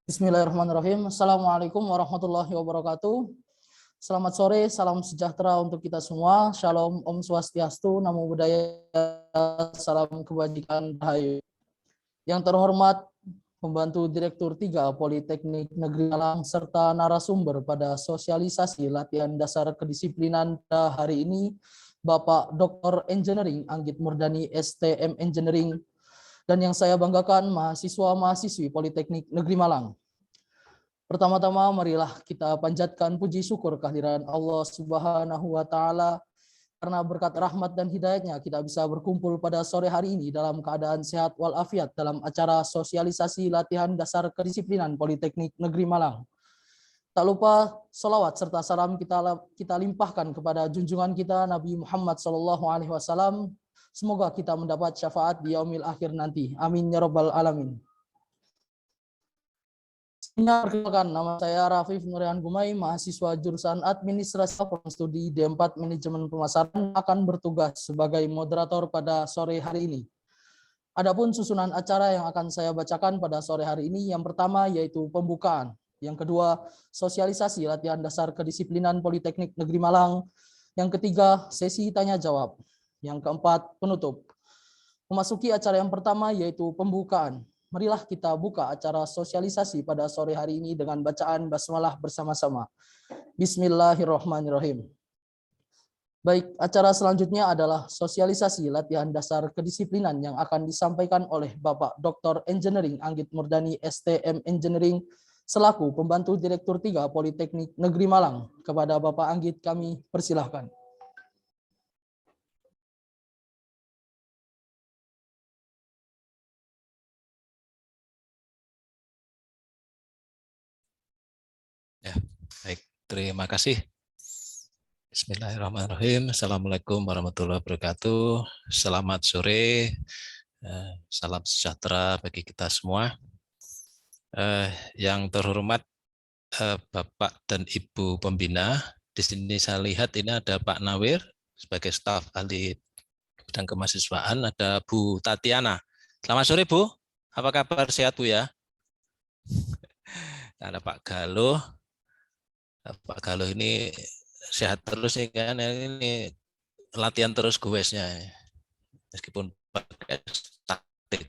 Bismillahirrahmanirrahim. Assalamualaikum warahmatullahi wabarakatuh. Selamat sore, salam sejahtera untuk kita semua. Shalom, Om Swastiastu, Namo Buddhaya, salam kebajikan, Rahayu. Yang terhormat Pembantu Direktur 3 Politeknik Negeri Malang serta narasumber pada sosialisasi latihan dasar kedisiplinan pada hari ini, Bapak Dr. Engineering Anggit Murdani STM Engineering, dan yang saya banggakan mahasiswa-mahasiswi Politeknik Negeri Malang. Pertama-tama marilah kita panjatkan puji syukur kehadiran Allah Subhanahu wa taala karena berkat rahmat dan hidayatnya kita bisa berkumpul pada sore hari ini dalam keadaan sehat walafiat dalam acara sosialisasi latihan dasar kedisiplinan Politeknik Negeri Malang. Tak lupa salawat serta salam kita limpahkan kepada junjungan kita Nabi Muhammad SAW. Semoga kita mendapat syafaat di yaumil akhir nanti. Amin ya rabbal alamin. Perkenalkan, nama saya Rafif Nurian Gumai, mahasiswa jurusan Administrasi Studi D4 Manajemen Pemasaran, akan bertugas sebagai moderator pada sore hari ini. Adapun susunan acara yang akan saya bacakan pada sore hari ini, yang pertama yaitu pembukaan, yang kedua sosialisasi latihan dasar kedisiplinan Politeknik Negeri Malang, yang ketiga sesi tanya jawab, yang keempat penutup. Memasuki acara yang pertama yaitu pembukaan. Marilah kita buka acara sosialisasi pada sore hari ini dengan bacaan basmalah bersama-sama. Bismillahirrahmanirrahim. Baik, acara selanjutnya adalah sosialisasi latihan dasar kedisiplinan yang akan disampaikan oleh Bapak Dr. Engineering Anggit Murdani STM Engineering selaku Pembantu Direktur 3 Politeknik Negeri Malang. Kepada Bapak Anggit kami persilahkan. Ya, baik. Terima kasih. Bismillahirrahmanirrahim. Assalamualaikum warahmatullahi wabarakatuh. Selamat sore. Salam sejahtera bagi kita semua. Yang terhormat Bapak dan Ibu Pembina. Di sini saya lihat ini ada Pak Nawir sebagai staf ahli bidang kemahasiswaan. Ada Bu Tatiana. Selamat sore Bu. Apa kabar? Sehat Bu ya? Ada Pak Galuh. Pak Galuh ini sehat terus nih kan, ini latihan terus goesnya meskipun pakai statik.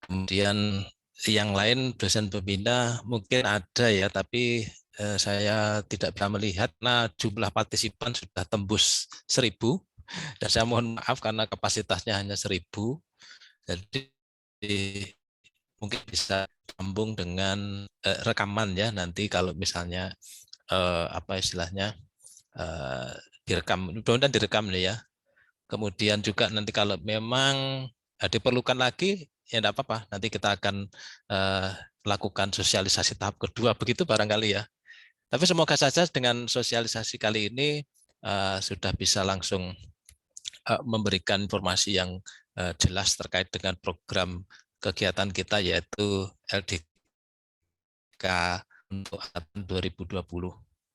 Kemudian yang lain dosen pembina mungkin ada ya, tapi saya tidak bisa melihat. Nah, jumlah partisipan sudah tembus 1000 dan saya mohon maaf karena kapasitasnya hanya 1000. Jadi mungkin bisa sambung dengan rekaman ya, nanti kalau misalnya apa istilahnya direkam, mudah-mudahan direkam nih ya. Kemudian juga nanti kalau memang diperlukan lagi ya enggak apa-apa, nanti kita akan lakukan sosialisasi tahap kedua begitu barangkali ya. Tapi semoga saja dengan sosialisasi kali ini sudah bisa langsung memberikan informasi yang jelas terkait dengan program kegiatan kita yaitu LDK untuk 2020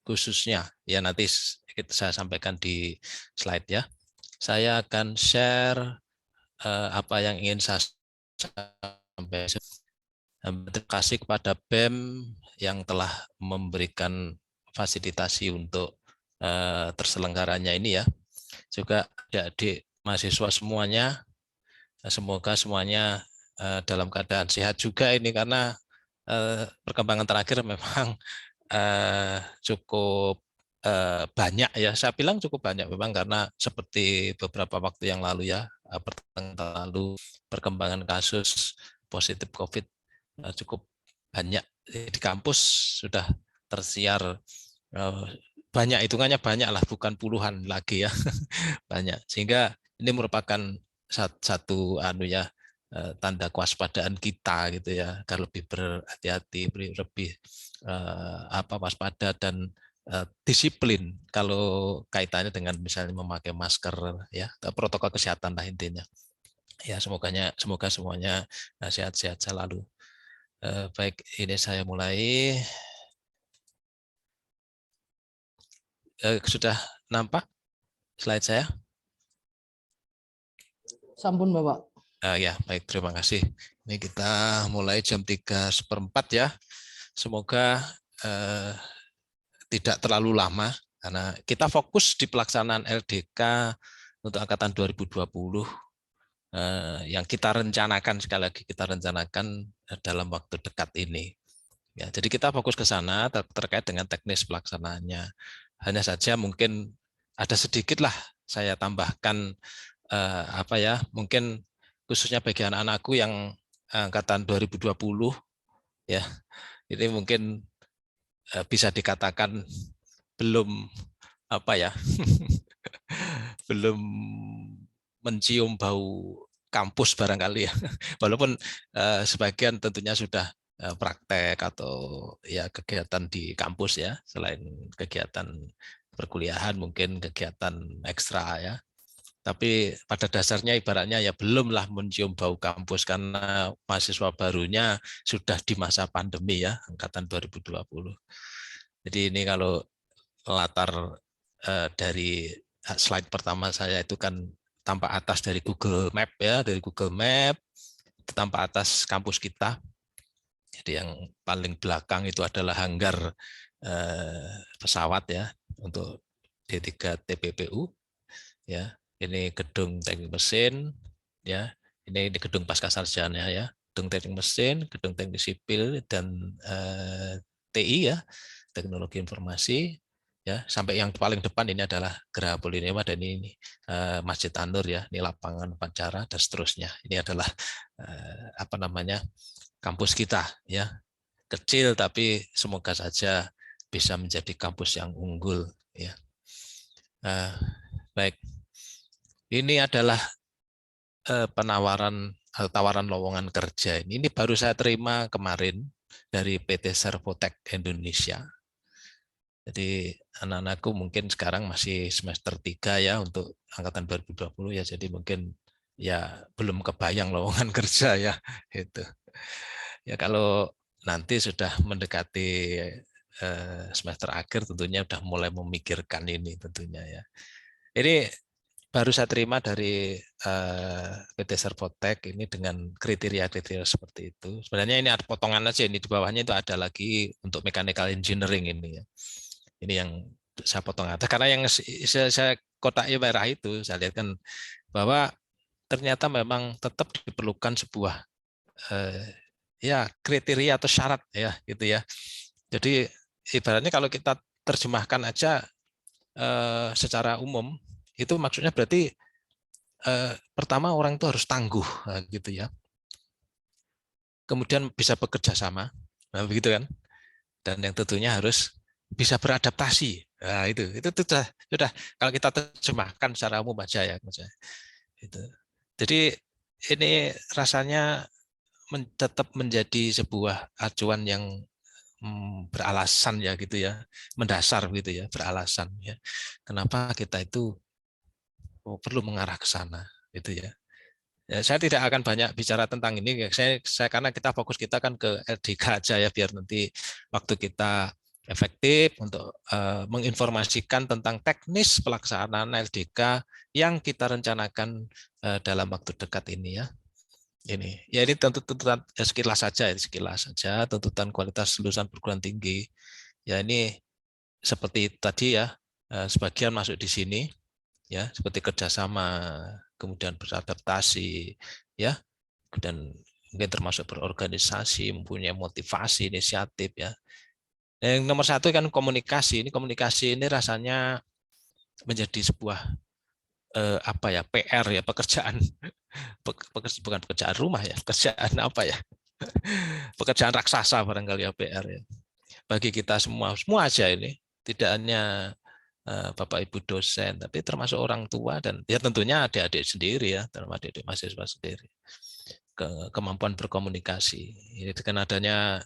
khususnya ya, nanti saya sampaikan di slide ya. Saya akan share apa yang ingin saya sampaikan. Terima kasih kepada BEM yang telah memberikan fasilitasi untuk terselenggaranya ini ya. Juga adik-adik mahasiswa semuanya, semoga semuanya dalam keadaan sehat juga ini, karena perkembangan terakhir memang cukup banyak ya, saya bilang cukup banyak memang, karena seperti beberapa waktu yang lalu ya, pertengahan lalu perkembangan kasus positif COVID cukup banyak di kampus, sudah tersiar banyak, hitungannya banyak lah, bukan puluhan lagi ya, banyak, sehingga ini merupakan satu tanda kewaspadaan kita gitu ya, agar lebih berhati-hati, lebih waspada dan disiplin kalau kaitannya dengan misalnya memakai masker ya, protokol kesehatan lah intinya ya. Semoga semuanya sehat-sehat selalu. Baik, ini saya mulai. Sudah nampak slide saya? Sampun Bapak. Ya, baik, terima kasih. Ini kita mulai jam 3:15 ya. Semoga tidak terlalu lama karena kita fokus di pelaksanaan LDK untuk angkatan 2020 yang kita rencanakan, sekali lagi kita rencanakan dalam waktu dekat ini. Ya, jadi kita fokus ke sana terkait dengan teknis pelaksanaannya. Hanya saja mungkin ada sedikit lah saya tambahkan mungkin khususnya bagi anak-anakku yang angkatan 2020 ya, ini mungkin bisa dikatakan belum belum mencium bau kampus barangkali ya. Walaupun sebagian tentunya sudah praktek atau ya kegiatan di kampus ya, selain kegiatan perkuliahan mungkin kegiatan ekstra ya. Tapi pada dasarnya ibaratnya ya belumlah mencium bau kampus karena mahasiswa barunya sudah di masa pandemi ya, angkatan 2020. Jadi ini kalau latar dari slide pertama saya itu kan tampak atas dari Google Map ya, dari Google Map tampak atas kampus kita. Jadi yang paling belakang itu adalah hanggar pesawat ya untuk D3 TPPU ya. Ini gedung teknik mesin ya. Ini gedung pascasarjana ya. Gedung teknik mesin, gedung teknik sipil dan TI ya, teknologi informasi ya. Sampai yang paling depan ini adalah Geraha Polinema dan ini Masjid An-Nur ya, ini lapangan upacara dan seterusnya. Ini adalah kampus kita ya. Kecil tapi semoga saja bisa menjadi kampus yang unggul ya. Baik. Ini adalah tawaran lowongan kerja ini baru saya terima kemarin dari PT Servotek Indonesia. Jadi anak-anakku mungkin sekarang masih semester 3 ya untuk angkatan 2020 ya, jadi mungkin ya belum kebayang lowongan kerja ya itu. Ya kalau nanti sudah mendekati semester akhir tentunya sudah mulai memikirkan ini tentunya ya. Ini baru saya terima dari PT Servotek ini dengan kriteria-kriteria seperti itu. Sebenarnya ini ada potongan aja, ini di bawahnya itu ada lagi untuk mechanical engineering ini ya. Ini yang saya potong atas karena yang saya kotaknya merah itu saya lihat kan bahwa ternyata memang tetap diperlukan sebuah ya kriteria atau syarat ya gitu ya. Jadi ibaratnya kalau kita terjemahkan aja secara umum itu maksudnya berarti pertama orang itu harus tangguh gitu ya. Kemudian bisa bekerja sama, nah, begitu kan? Dan yang tentunya harus bisa beradaptasi. Nah, itu sudah kalau kita terjemahkan secara umum aja ya, itu. Jadi ini rasanya tetap menjadi sebuah acuan yang beralasan ya gitu ya, mendasar gitu ya, beralasan ya. Kenapa kita itu perlu mengarah ke sana gitu ya. Ya, saya tidak akan banyak bicara tentang ini. Saya karena kita fokus kita kan ke LDK aja ya, biar nanti waktu kita efektif untuk menginformasikan tentang teknis pelaksanaan LDK yang kita rencanakan dalam waktu dekat ini ya. Ini tuntutan ya sekilas saja tuntutan kualitas lulusan perguruan tinggi. Ya ini seperti tadi ya, sebagian masuk di sini ya, seperti kerjasama, kemudian beradaptasi ya, dan mungkin termasuk berorganisasi, mempunyai motivasi, inisiatif ya. Yang nomor satu kan komunikasi. Komunikasi ini rasanya menjadi sebuah PR ya, pekerjaan bukan pekerjaan rumah ya, pekerjaan pekerjaan raksasa barangkali ya, PR ya. Bagi kita semua aja ini, tidak hanya Bapak Ibu dosen, tapi termasuk orang tua dan ya tentunya adik-adik sendiri ya, termasuk adik-adik mahasiswa sendiri. Kemampuan berkomunikasi. Ini dengan adanya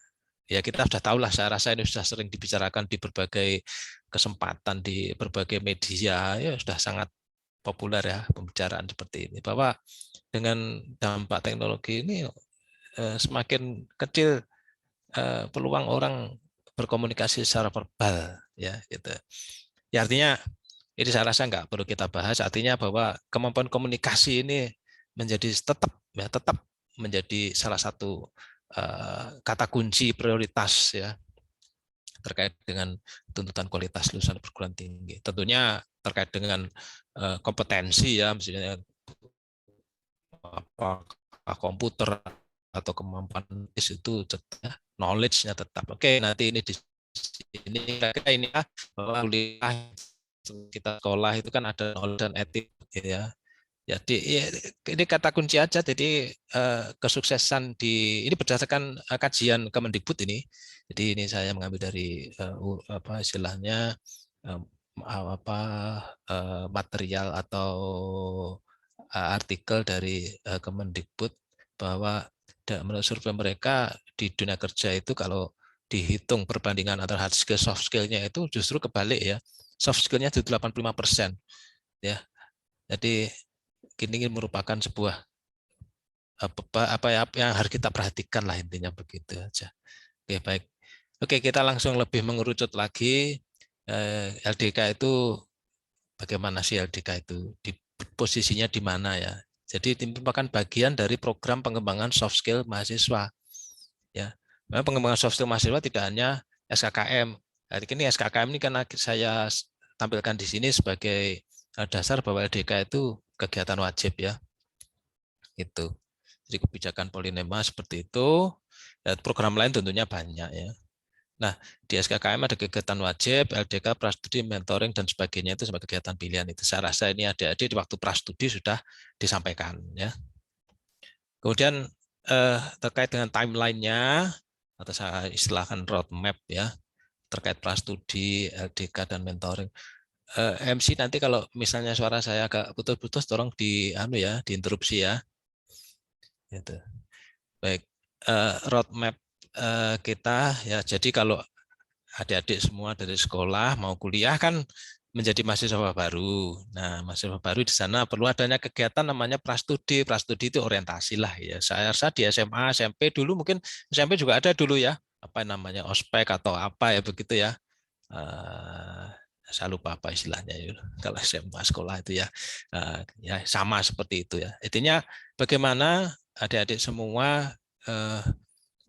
ya kita sudah tahu lah, saya rasa ini sudah sering dibicarakan di berbagai kesempatan di berbagai media ya, sudah sangat populer ya pembicaraan seperti ini, bahwa dengan dampak teknologi ini semakin kecil peluang orang berkomunikasi secara verbal ya gitu. Ya artinya ini saya rasa nggak perlu kita bahas, artinya bahwa kemampuan komunikasi ini menjadi tetap menjadi salah satu kata kunci prioritas ya terkait dengan tuntutan kualitas lulusan perguruan tinggi. Tentunya terkait dengan kompetensi ya, misalnya apakah komputer atau kemampuan itu tetap, knowledge-nya tetap. Oke, nanti ini di sini kira-kira ini ya, bahwa kuliah kita sekolah itu kan ada knowledge dan etik ya. Jadi ya, ini kata kunci aja. Jadi kesuksesan ini berdasarkan kajian Kemendikbud ini. Jadi ini saya mengambil dari apa istilahnya material atau artikel dari Kemendikbud bahwa menurut survei mereka di dunia kerja itu kalau dihitung perbandingan antara hard skill soft skill-nya itu justru kebalik ya. Soft skill-nya itu 85% ya. Jadi ini merupakan sebuah apa ya yang harus kita perhatikan lah, intinya begitu aja. Oke, baik. Oke, kita langsung lebih mengerucut lagi. LDK itu bagaimana sih LDK itu? Posisinya di mana ya? Jadi ini merupakan bagian dari program pengembangan soft skill mahasiswa. Ya, memang pengembangan soft skill mahasiswa tidak hanya SKKM. Hari ini SKKM ini kan saya tampilkan di sini sebagai dasar bahwa LDK itu kegiatan wajib ya. Itu. Jadi kebijakan polinema seperti itu. Dan program lain tentunya banyak ya. Nah, di SKKM ada kegiatan wajib, LDK, prastudi, mentoring dan sebagainya itu sebagai kegiatan pilihan. Itu saya rasa ini adik-adik di waktu prastudi sudah disampaikan ya. Kemudian terkait dengan timeline-nya atau saya istilahkan roadmap ya terkait prastudi, LDK dan mentoring. MC nanti kalau misalnya suara saya agak putus-putus tolong diinterupsi ya. Gitu. Baik, roadmap kita ya. Jadi kalau adik-adik semua dari sekolah mau kuliah kan menjadi mahasiswa baru. Nah, mahasiswa baru di sana perlu adanya kegiatan namanya prastudi. Prastudi itu orientasi lah ya. Saya rasa di SMA, SMP dulu mungkin SMP juga ada dulu ya. Apa namanya ospek atau apa ya begitu ya. Saya lupa apa istilahnya ya. Kalau SMA sekolah itu ya. Ya sama seperti itu ya. Intinya bagaimana adik-adik semua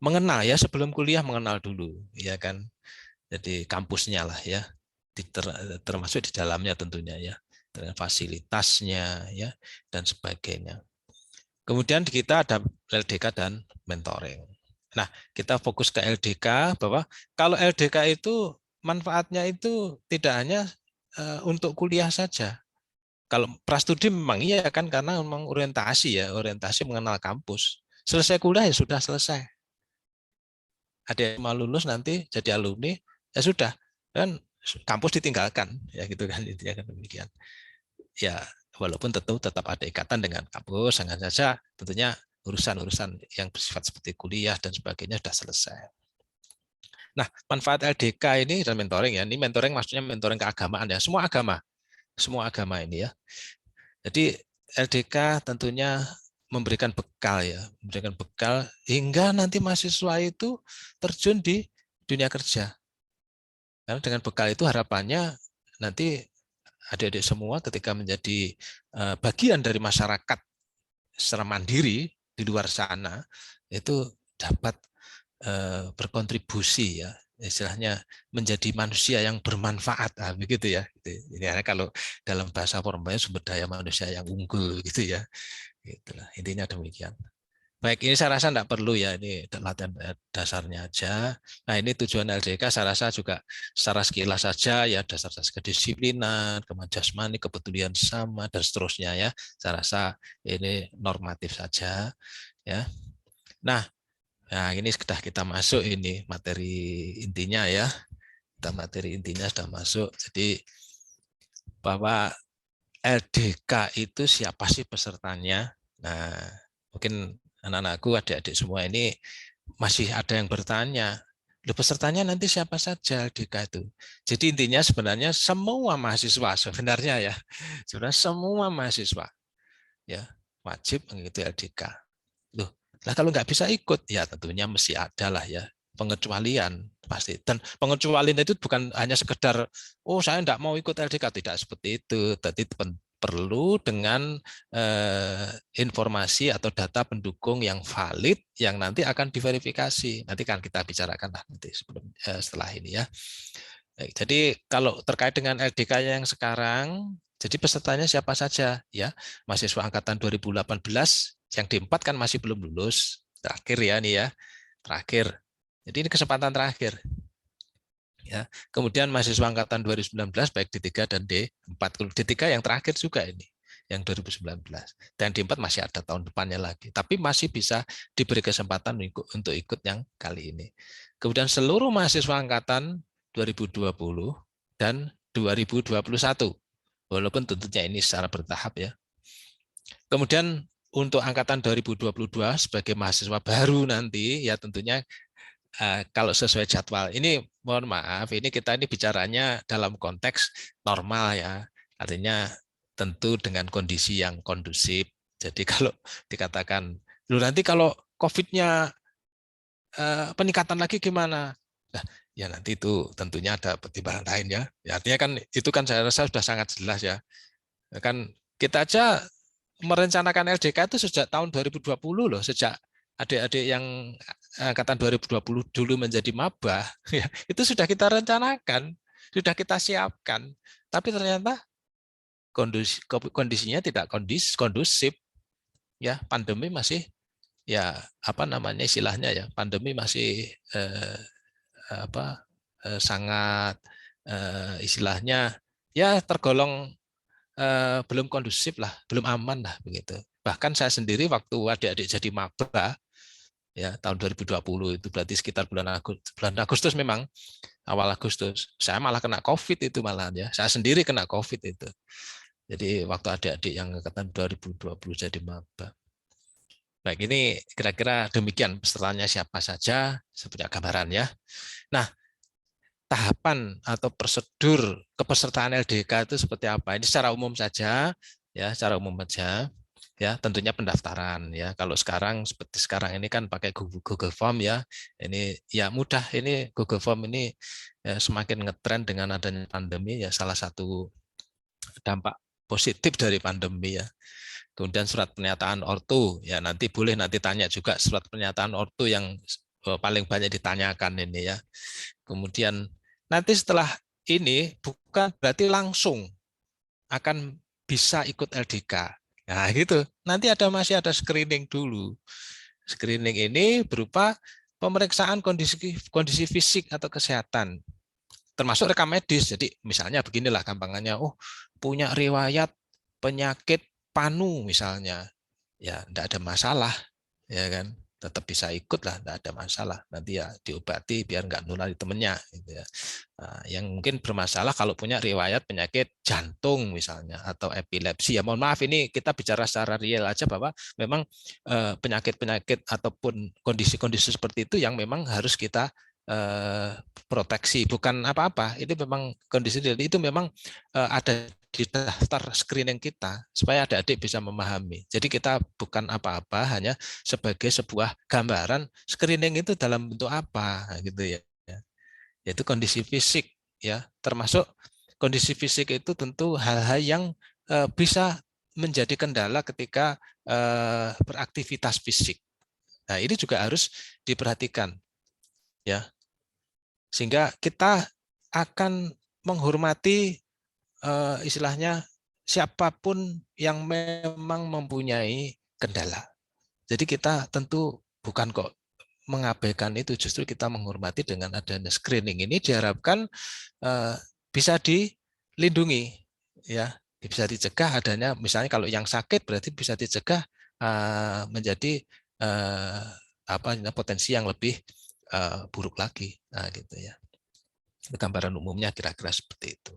mengenal ya sebelum kuliah, mengenal dulu ya kan. Jadi kampusnya lah ya, termasuk di dalamnya tentunya ya, dengan fasilitasnya ya dan sebagainya. Kemudian kita ada LDK dan mentoring. Nah, kita fokus ke LDK bahwa kalau LDK itu manfaatnya itu tidak hanya untuk kuliah saja. Kalau prastudi memang iya kan karena memang orientasi mengenal kampus. Selesai kuliah ya sudah selesai. Ada yang mau lulus nanti jadi alumni ya sudah kan kampus ditinggalkan ya gitu kan, intinya kan demikian ya, walaupun tentu tetap ada ikatan dengan kampus, hanya saja tentunya urusan-urusan yang bersifat seperti kuliah dan sebagainya sudah selesai. Nah, manfaat LDK ini dan mentoring ya, ini mentoring maksudnya mentoring keagamaan ya, semua agama ini ya. Jadi LDK tentunya memberikan bekal ya, memberikan bekal hingga nanti mahasiswa itu terjun di dunia kerja. Karena dengan bekal itu harapannya nanti adik-adik semua ketika menjadi bagian dari masyarakat secara mandiri di luar sana itu dapat berkontribusi ya, istilahnya menjadi manusia yang bermanfaat, begitu ya. Ini kalau dalam bahasa formalnya sumber daya manusia yang unggul gitu ya. Itulah intinya demikian. Baik, ini saya rasa tidak perlu ya, ini latihan dasarnya aja. Nah, ini tujuan LDK saya rasa juga secara sekilas saja ya, dasar-dasar kedisiplinan, kemampuan jasmani, kepedulian sama dan seterusnya ya. Saya rasa ini normatif saja ya. Nah, ini sudah kita masuk ini materi intinya ya. Kita materi intinya sudah masuk. Jadi bahwa LDK itu siapa sih pesertanya? Nah, mungkin anak-anakku, adik-adik semua ini masih ada yang bertanya, pesertanya nanti siapa saja LDK itu? Jadi intinya sebenarnya semua mahasiswa sebenarnya ya, sebenarnya semua mahasiswa ya wajib mengikuti LDK. Loh, lah kalau nggak bisa ikut ya tentunya mesti ada lah ya pengecualian pasti. Dan pengecualian itu bukan hanya sekedar saya nggak mau ikut LDK, tidak seperti itu. Tadi perlu dengan informasi atau data pendukung yang valid yang nanti akan diverifikasi. Nanti kan kita bicarakan lah nanti setelah ini ya. Baik, jadi kalau terkait dengan LDK yang sekarang, jadi pesertanya siapa saja ya? Mahasiswa angkatan 2018 yang D4 kan masih belum lulus. Terakhir ya nih ya. Terakhir. Jadi ini kesempatan terakhir. Ya. Kemudian mahasiswa angkatan 2019 baik D3 dan D4. D3 yang terakhir juga ini, yang 2019. Dan D4 masih ada tahun depannya lagi. Tapi masih bisa diberi kesempatan untuk ikut yang kali ini. Kemudian seluruh mahasiswa angkatan 2020 dan 2021. Walaupun tentunya ini secara bertahap ya. Kemudian untuk angkatan 2022 sebagai mahasiswa baru nanti ya tentunya kalau sesuai jadwal. Ini mohon maaf, ini kita ini bicaranya dalam konteks normal ya. Artinya tentu dengan kondisi yang kondusif. Jadi kalau dikatakan, lu nanti kalau COVID-nya peningkatan lagi gimana? Nah, ya nanti itu tentunya ada pertimbangan lain ya. Artinya kan itu kan saya rasa sudah sangat jelas ya. Kan kita aja merencanakan LDK itu sejak tahun 2020 loh, sejak adik-adik yang angkatan 2020 dulu menjadi maba, ya, itu sudah kita rencanakan, sudah kita siapkan. Tapi ternyata kondisinya tidak kondusif, ya pandemi masih ya apa namanya istilahnya ya pandemi masih sangat istilahnya ya tergolong belum kondusif lah, belum aman lah begitu. Bahkan saya sendiri waktu adik-adik jadi maba ya tahun 2020 itu berarti sekitar bulan Agustus memang awal Agustus saya malah kena COVID itu malah ya. Saya sendiri kena COVID itu. Jadi waktu adik-adik yang angkatan 2020 jadi maba. Baik, ini kira-kira demikian pesertanya siapa saja, saya punya gambaran ya. Nah, tahapan atau prosedur kepesertaan LDK itu seperti apa? Ini secara umum saja, ya, secara umum saja. Ya, tentunya pendaftaran ya. Kalau sekarang seperti sekarang ini kan pakai Google Form ya. Ini ya mudah. Ini Google Form ini ya, semakin ngetren dengan adanya pandemi ya. Salah satu dampak positif dari pandemi ya. Kemudian surat pernyataan ortu ya nanti boleh nanti tanya juga surat pernyataan ortu yang paling banyak ditanyakan ini ya. Kemudian nanti setelah ini bukan berarti langsung akan bisa ikut LDK. Nah, gitu. Nanti masih ada screening dulu. Screening ini berupa pemeriksaan kondisi fisik atau kesehatan, termasuk rekam medis. Jadi misalnya beginilah gampangannya, oh punya riwayat penyakit panu misalnya, ya tidak ada masalah, ya kan, tetap bisa ikut lah, tidak ada masalah. Nanti ya diobati biar nggak nulari temennya. Gitu ya. Nah, yang mungkin bermasalah kalau punya riwayat penyakit jantung misalnya atau epilepsi. Ya mohon maaf ini kita bicara secara real aja bahwa memang penyakit-penyakit ataupun kondisi-kondisi seperti itu yang memang harus kita proteksi, bukan apa-apa. Itu memang kondisi itu memang ada di daftar screening kita supaya adik-adik bisa memahami. Jadi kita bukan apa-apa, hanya sebagai sebuah gambaran screening itu dalam bentuk apa, gitu ya. Yaitu kondisi fisik, ya. Termasuk kondisi fisik itu tentu hal-hal yang bisa menjadi kendala ketika beraktivitas fisik. Nah, ini juga harus diperhatikan, ya. Sehingga kita akan menghormati istilahnya siapapun yang memang mempunyai kendala. Jadi kita tentu bukan kok mengabaikan itu, justru kita menghormati dengan adanya screening ini diharapkan bisa dilindungi, ya, bisa dicegah adanya misalnya kalau yang sakit berarti bisa dicegah menjadi potensi yang lebih buruk lagi, nah, gitu ya. Gambaran umumnya kira-kira seperti itu.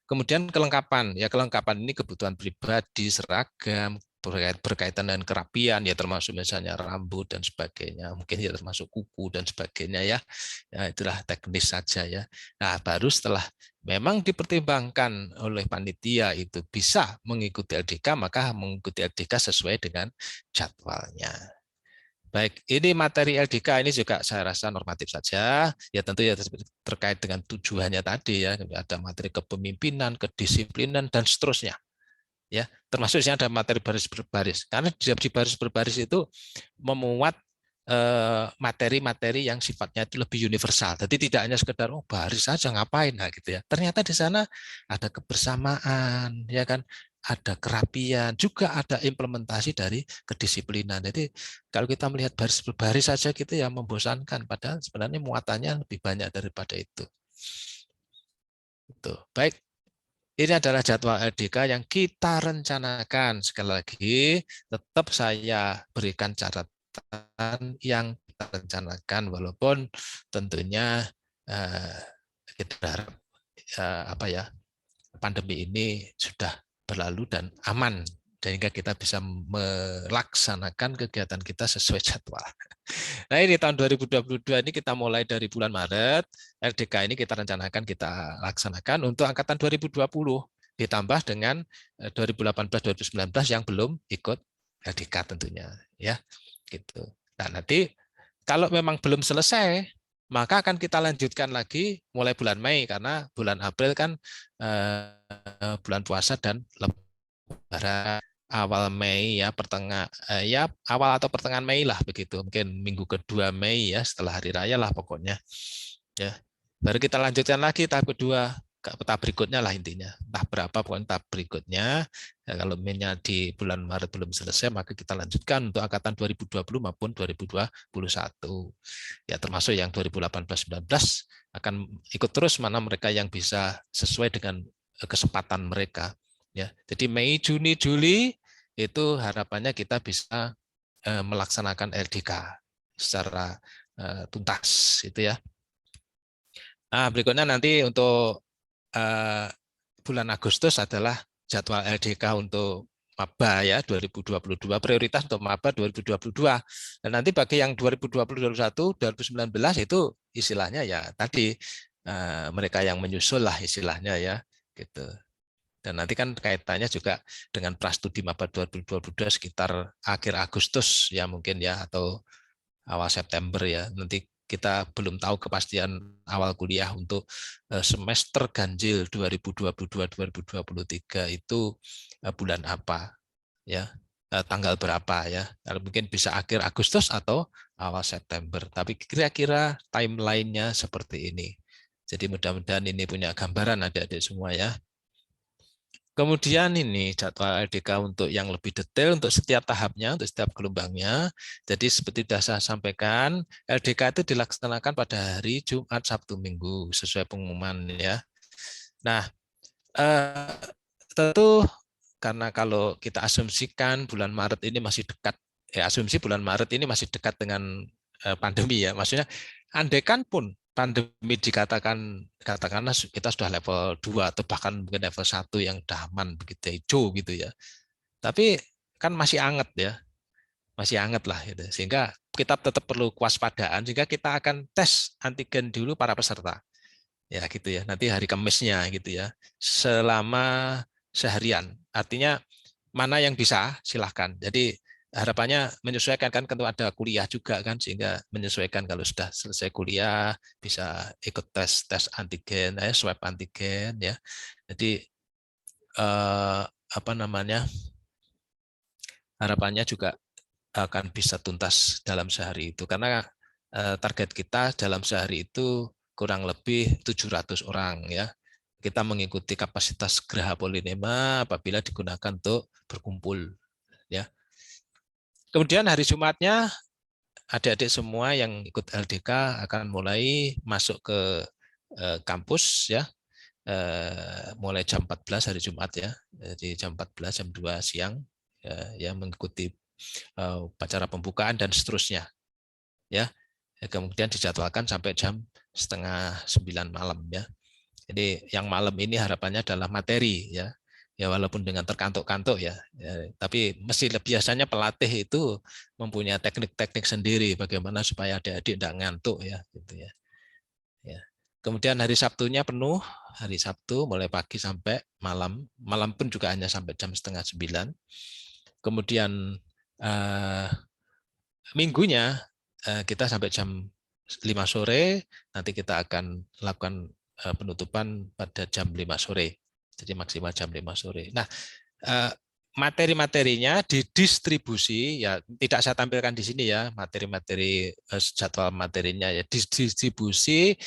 Kemudian kelengkapan, ya kelengkapan ini kebutuhan pribadi, seragam, berkaitan dengan kerapian, ya termasuk misalnya rambut dan sebagainya, mungkin ya termasuk kuku dan sebagainya ya, ya itulah teknis saja ya. Nah baru setelah memang dipertimbangkan oleh panitia itu bisa mengikuti LDK, maka mengikuti LDK sesuai dengan jadwalnya. Baik, ini materi LDK ini juga saya rasa normatif saja. Ya tentu ya terkait dengan tujuannya tadi ya, ada materi kepemimpinan, kedisiplinan dan seterusnya. ya, termasuk yang ada materi baris berbaris. Karena di baris berbaris itu memuat materi-materi yang sifatnya itu lebih universal. Jadi tidak hanya sekedar oh baris saja ngapain, nah gitu ya. Ternyata di sana ada kebersamaan, ya kan, ada kerapian, juga ada implementasi dari kedisiplinan. Jadi kalau kita melihat baris berbaris saja gitu ya membosankan, padahal sebenarnya muatannya lebih banyak daripada itu. Itu. Baik. Ini adalah jadwal LDK yang kita rencanakan. Sekali lagi, tetap saya berikan catatan yang kita rencanakan, walaupun tentunya kita berharap pandemi ini sudah berlalu dan aman, sehingga kita bisa melaksanakan kegiatan kita sesuai jadwal. Nah ini tahun 2022 ini kita mulai dari bulan Maret, LDK ini kita rencanakan kita laksanakan untuk angkatan 2020, ditambah dengan 2018-2019 yang belum ikut LDK tentunya, ya gitu. Nah nanti kalau memang belum selesai, maka akan kita lanjutkan lagi mulai bulan Mei, karena bulan April kan bulan puasa dan lebaran. Awal Mei ya, ya awal atau pertengahan Mei lah begitu, mungkin minggu kedua Mei ya, setelah hari raya lah pokoknya ya, baru kita lanjutkan lagi tahap kedua, tahap berikutnya lah intinya, entah berapa pokoknya tahap berikutnya ya. Kalau mainnya di bulan Maret belum selesai, maka kita lanjutkan untuk angkatan 2020 maupun 2021 ya, termasuk yang 2018-19 akan ikut terus mana mereka yang bisa sesuai dengan kesempatan mereka. Ya, jadi Mei, Juni, Juli itu harapannya kita bisa melaksanakan LDK secara tuntas, itu ya. Nah, berikutnya nanti untuk bulan Agustus adalah jadwal LDK untuk maba ya 2022, prioritas untuk maba 2022. Dan nanti bagi yang 2020, 2021, 2019 itu istilahnya ya tadi mereka yang menyusul lah istilahnya ya gitu. Dan nanti kan kaitannya juga dengan prastudi maba 2022 sekitar akhir Agustus ya mungkin ya, atau awal September ya. Nanti kita belum tahu kepastian awal kuliah untuk semester ganjil 2022-2023 itu bulan apa ya, tanggal berapa ya. Kalau mungkin bisa akhir Agustus atau awal September. Tapi kira-kira timeline-nya seperti ini. Jadi mudah-mudahan ini punya gambaran adik-adik semua ya. Kemudian ini jadwal LDK untuk yang lebih detail untuk setiap tahapnya, untuk setiap gelombangnya. Jadi seperti sudah saya sampaikan, LDK itu dilaksanakan pada hari Jumat, Sabtu, Minggu sesuai pengumuman ya. Nah, tentu karena kalau kita asumsikan bulan Maret ini masih dekat, asumsi bulan Maret ini masih dekat dengan pandemi ya. Maksudnya andaikan pun pandemi katakanlah kita sudah level 2 atau bahkan mungkin level 1 yang udah aman begitu hijau gitu ya. Tapi kan masih anget ya. Masih anget lah gitu. Sehingga kita tetap perlu kewaspadaan, sehingga kita akan tes antigen dulu para peserta. Ya gitu ya. Nanti hari Kamisnya gitu ya. Selama seharian. Artinya mana yang bisa silahkan. Jadi harapannya menyesuaikan, kan tentu ada kuliah juga kan, sehingga menyesuaikan kalau sudah selesai kuliah bisa ikut tes antigen, swab antigen ya. Jadi apa namanya, harapannya juga akan bisa tuntas dalam sehari itu, karena target kita dalam sehari itu kurang lebih 700 orang ya. Kita mengikuti kapasitas Geraha Polinema apabila digunakan untuk berkumpul ya. Kemudian hari Jumatnya adik-adik semua yang ikut LDK akan mulai masuk ke kampus ya, mulai jam 14 hari Jumat ya, jadi jam 14 jam 2 siang ya, mengikuti upacara pembukaan dan seterusnya ya. Kemudian dijadwalkan sampai jam 8:30 malam ya. Jadi yang malam ini harapannya adalah materi ya. Ya walaupun dengan terkantuk-kantuk ya, tapi biasanya pelatih itu mempunyai teknik-teknik sendiri bagaimana supaya adik-adik tidak ngantuk ya gitu ya. Ya. Kemudian hari Sabtunya penuh, hari Sabtu mulai pagi sampai malam, malam pun juga hanya sampai jam 8:30. Kemudian minggunya kita sampai jam 5 sore, nanti kita akan lakukan penutupan pada jam 5 sore. Jadi maksimal jam 5 sore. Nah, materi-materinya didistribusi, ya tidak saya tampilkan di sini ya, materi-materi jadwal materinya ya, didistribusi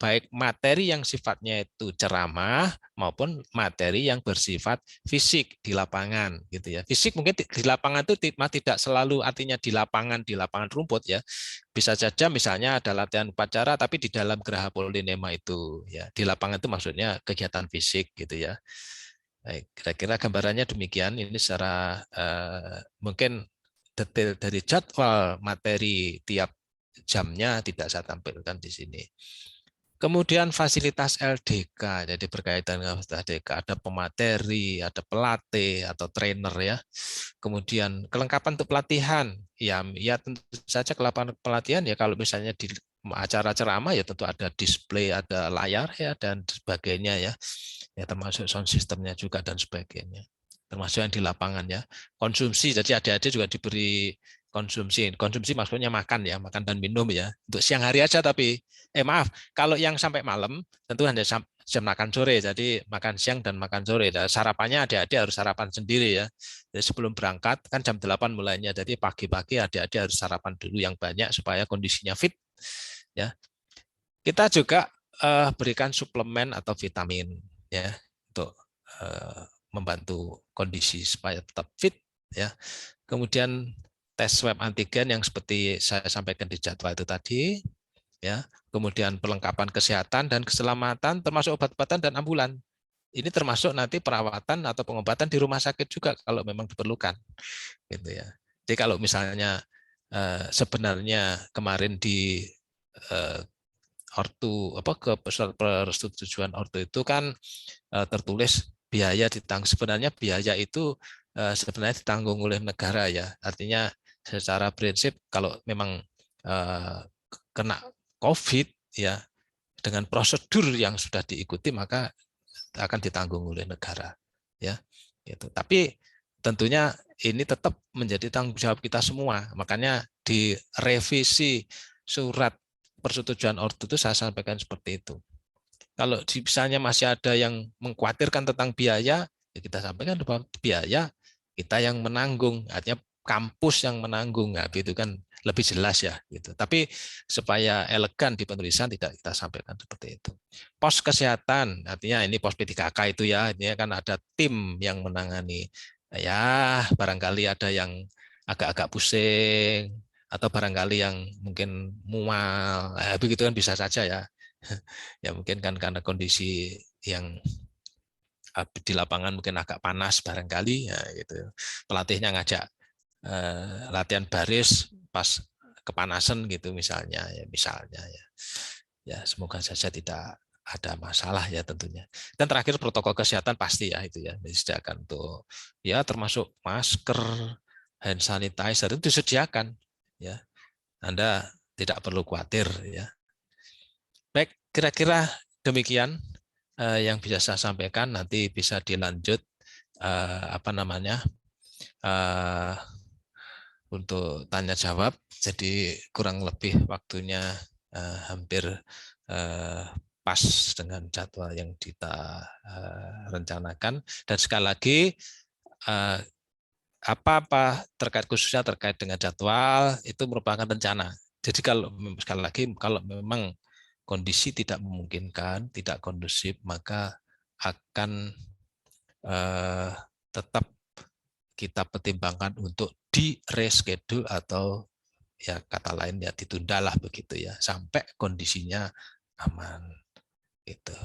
baik materi yang sifatnya itu ceramah maupun materi yang bersifat fisik di lapangan gitu ya. Fisik mungkin di lapangan itu tidak selalu artinya di lapangan rumput ya. Bisa saja misalnya ada latihan upacara tapi di dalam geraha polinema itu ya. Di lapangan itu maksudnya kegiatan fisik gitu ya. Baik, kira-kira gambarannya demikian. Ini secara mungkin detail dari jadwal materi tiap jamnya tidak saya tampilkan di sini. Kemudian fasilitas LDK, jadi berkaitan dengan fasilitas LDK, ada pemateri, ada pelatih atau trainer ya. Kemudian kelengkapan untuk pelatihan, ya tentu saja kelengkapan pelatihan ya kalau misalnya di acara ceramah ya tentu ada display, ada layar ya dan sebagainya ya. Ya termasuk sound systemnya juga dan sebagainya. Termasuk yang di lapangan ya. Konsumsi, jadi adik-adik juga diberi konsumsi. Konsumsi maksudnya makan ya, makan dan minum ya. Untuk siang hari aja tapi maaf, kalau yang sampai malam tentu hanya jam makan sore. Jadi makan siang dan makan sore. Dan sarapannya adik-adik harus sarapan sendiri ya. Jadi sebelum berangkat kan jam 8 mulainya. Jadi pagi-pagi adik-adik harus sarapan dulu yang banyak supaya kondisinya fit ya. Kita juga berikan suplemen atau vitamin ya untuk membantu kondisi supaya tetap fit ya. Kemudian tes swab antigen yang seperti saya sampaikan di jadwal itu tadi ya. Kemudian perlengkapan kesehatan dan keselamatan termasuk obat-obatan dan ambulan. Ini termasuk nanti perawatan atau pengobatan di rumah sakit juga kalau memang diperlukan gitu ya. Jadi kalau misalnya sebenarnya kemarin di ortu ke persetujuan ortu itu kan tertulis biaya ditanggung. Sebenarnya biaya itu sebenarnya ditanggung oleh negara ya. Artinya secara prinsip kalau memang kena COVID ya dengan prosedur yang sudah diikuti maka akan ditanggung oleh negara ya. Gitu. Tapi tentunya ini tetap menjadi tanggung jawab kita semua. Makanya di revisi surat persetujuan ortu itu saya sampaikan seperti itu. Kalau misalnya masih ada yang mengkhawatirkan tentang biaya, ya kita sampaikan bahwa biaya kita yang menanggung, artinya kampus yang menanggung, nah, itu kan lebih jelas ya. Gitu. Tapi supaya elegan di penulisan tidak kita sampaikan seperti itu. Pos kesehatan, artinya ini pos P3K itu ya, ini kan ada tim yang menangani. Ya barangkali ada yang agak-agak pusing, atau barangkali yang mungkin mual, begitu kan bisa saja ya. Ya mungkin kan karena kondisi yang di lapangan mungkin agak panas barangkali ya gitu. Pelatihnya ngajak latihan baris pas kepanasan gitu misalnya ya. Ya semoga saja tidak ada masalah ya tentunya. Dan terakhir protokol kesehatan pasti ya itu ya disediakan untuk ya termasuk masker, hand sanitizer itu disediakan ya. Anda tidak perlu khawatir ya. Baik, kira-kira demikian yang bisa saya sampaikan. Nanti bisa dilanjut untuk tanya jawab. Jadi kurang lebih waktunya hampir pas dengan jadwal yang kita rencanakan. Dan sekali lagi apa-apa khususnya terkait dengan jadwal itu merupakan rencana. Jadi kalau sekali lagi kalau memang kondisi tidak memungkinkan, tidak kondusif, maka akan tetap kita pertimbangkan untuk di-reschedule atau ya kata lain ya ditundalah begitu ya sampai kondisinya aman gitu.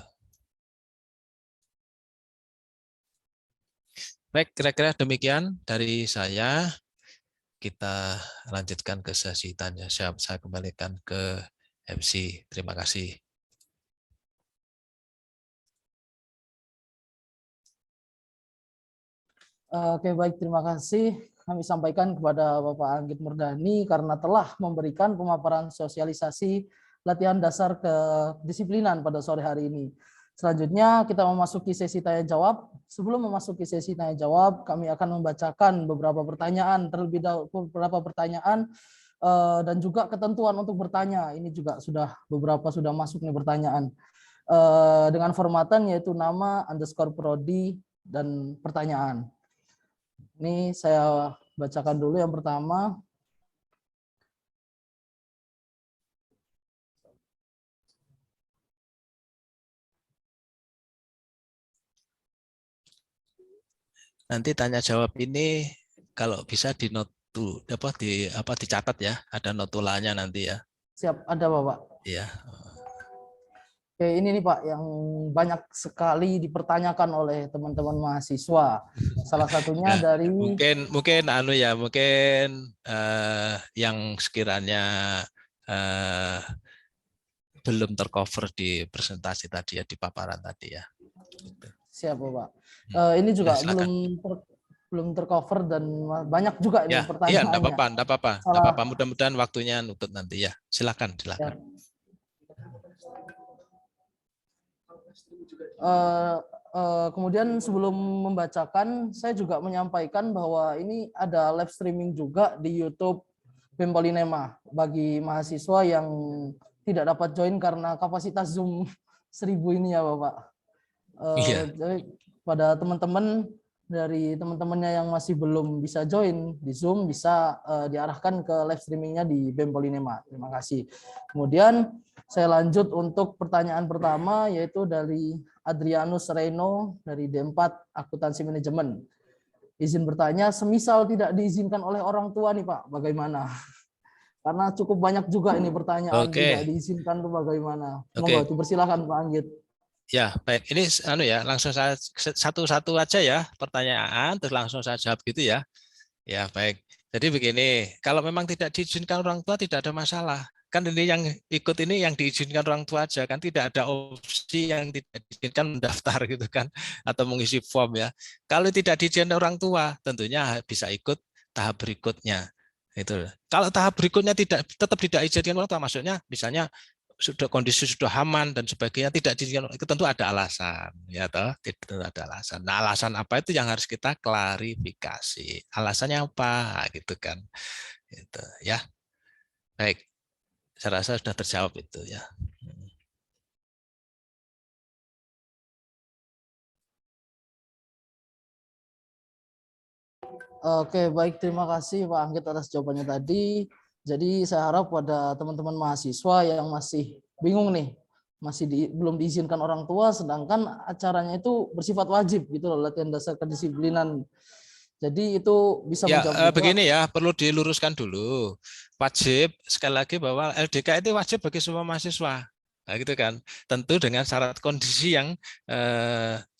Baik, kira-kira demikian dari saya. Kita lanjutkan ke sesi tanya jawab. Saya kembalikan ke MC. Terima kasih. Oke, baik, terima kasih. Kami sampaikan kepada Bapak Anggit Murdani karena telah memberikan pemaparan sosialisasi latihan dasar kedisiplinan pada sore hari ini. Selanjutnya kita memasuki sesi tanya jawab. Sebelum memasuki sesi tanya jawab, kami akan membacakan beberapa pertanyaan terlebih dahulu, beberapa pertanyaan dan juga ketentuan untuk bertanya. Ini juga beberapa sudah masuk nih pertanyaan dengan formatan yaitu nama _prodi dan pertanyaan. Ini saya bacakan dulu yang pertama. Nanti tanya jawab ini kalau bisa di dicatat ya, ada notulanya nanti ya. Siap, ada Bapak. Iya. Oke, ini nih Pak yang banyak sekali dipertanyakan oleh teman-teman mahasiswa. Salah satunya Nah, dari mungkin yang sekiranya belum tercover di presentasi tadi ya, di paparan tadi ya. siap Bapak. Ini juga belum tercover dan banyak juga ini Ya, iya, pertanyaannya. enggak apa-apa. Mudah-mudahan waktunya nutut nanti ya. Silakan. Ya. Kemudian sebelum membacakan, saya juga menyampaikan bahwa ini ada live streaming juga di YouTube BEM Polinema bagi mahasiswa yang tidak dapat join karena kapasitas Zoom 1000 ini ya Bapak. Iya. Jadi pada teman-teman dari teman-temannya yang masih belum bisa join di Zoom bisa diarahkan ke live streamingnya di BEM Polinema. Terima kasih. Kemudian saya lanjut untuk pertanyaan pertama yaitu dari Adrianus Reno dari D4 Akuntansi Manajemen. Izin bertanya, semisal tidak diizinkan oleh orang tua nih Pak, bagaimana? Karena cukup banyak juga ini pertanyaan tidak diizinkan itu bagaimana. Monggo dipersilakan Pak Anggit. Ya, baik. Ini langsung saya satu-satu aja ya pertanyaan, terus langsung saya jawab gitu ya. Ya, baik. Jadi begini, kalau memang tidak diizinkan orang tua tidak ada masalah. Kan ini yang ikut ini yang diizinkan orang tua aja, kan tidak ada opsi yang tidak diizinkan mendaftar gitu kan, atau mengisi form ya. Kalau tidak diizinkan orang tua, tentunya bisa ikut tahap berikutnya. Itu. Kalau tahap berikutnya tetap tidak diizinkan orang tua, maksudnya misalnya kondisi sudah aman dan sebagainya tidak diizinkan, itu tentu ada alasan ya toh, tentu ada alasan. Nah, alasan apa itu yang harus kita klarifikasi, alasannya apa gitu kan, itu ya. Baik, saya rasa sudah terjawab itu ya. Oke, baik, terima kasih Pak Anggit atas jawabannya tadi. Jadi saya harap pada teman-teman mahasiswa yang masih bingung nih, belum diizinkan orang tua, sedangkan acaranya itu bersifat wajib gitu loh, latihan dasar kedisiplinan. Jadi itu bisa menjawab begini ya, perlu diluruskan dulu. Wajib, sekali lagi bahwa LDK itu wajib bagi semua mahasiswa. Nah, gitu kan. Tentu dengan syarat kondisi yang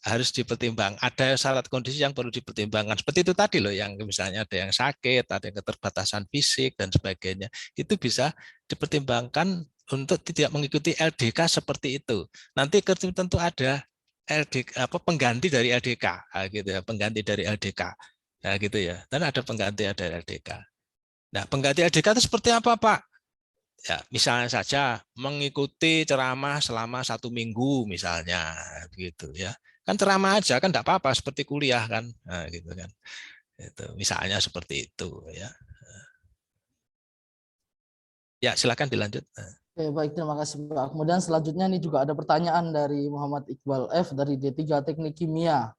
harus dipertimbang. Ada syarat kondisi yang perlu dipertimbangkan. Seperti itu tadi loh, yang misalnya ada yang sakit, ada yang keterbatasan fisik dan sebagainya. Itu bisa dipertimbangkan untuk tidak mengikuti LDK seperti itu. Nanti tentu ada LDK, pengganti dari LDK, gitu ya, pengganti dari LDK. Nah, gitu ya. Dan ada pengganti dari LDK. Nah, pengganti LDK itu seperti apa, Pak? Ya, misalnya saja mengikuti ceramah selama 1 minggu misalnya, begitu ya. Kan ceramah aja kan enggak apa-apa, seperti kuliah kan, nah, gitu kan. Itu misalnya seperti itu ya. Ya, silakan dilanjut. Oke, baik, terima kasih Pak. Kemudian selanjutnya ini juga ada pertanyaan dari Muhammad Iqbal F dari D3 Teknik Kimia.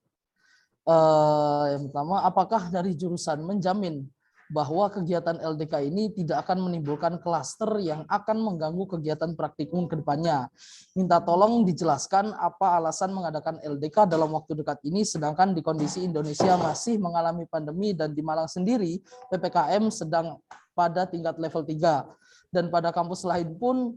Yang pertama, apakah dari jurusan menjamin bahwa kegiatan LDK ini tidak akan menimbulkan klaster yang akan mengganggu kegiatan praktikum ke depannya? Minta tolong dijelaskan apa alasan mengadakan LDK dalam waktu dekat ini, sedangkan di kondisi Indonesia masih mengalami pandemi dan di Malang sendiri PPKM sedang pada tingkat level 3. Dan pada kampus lain pun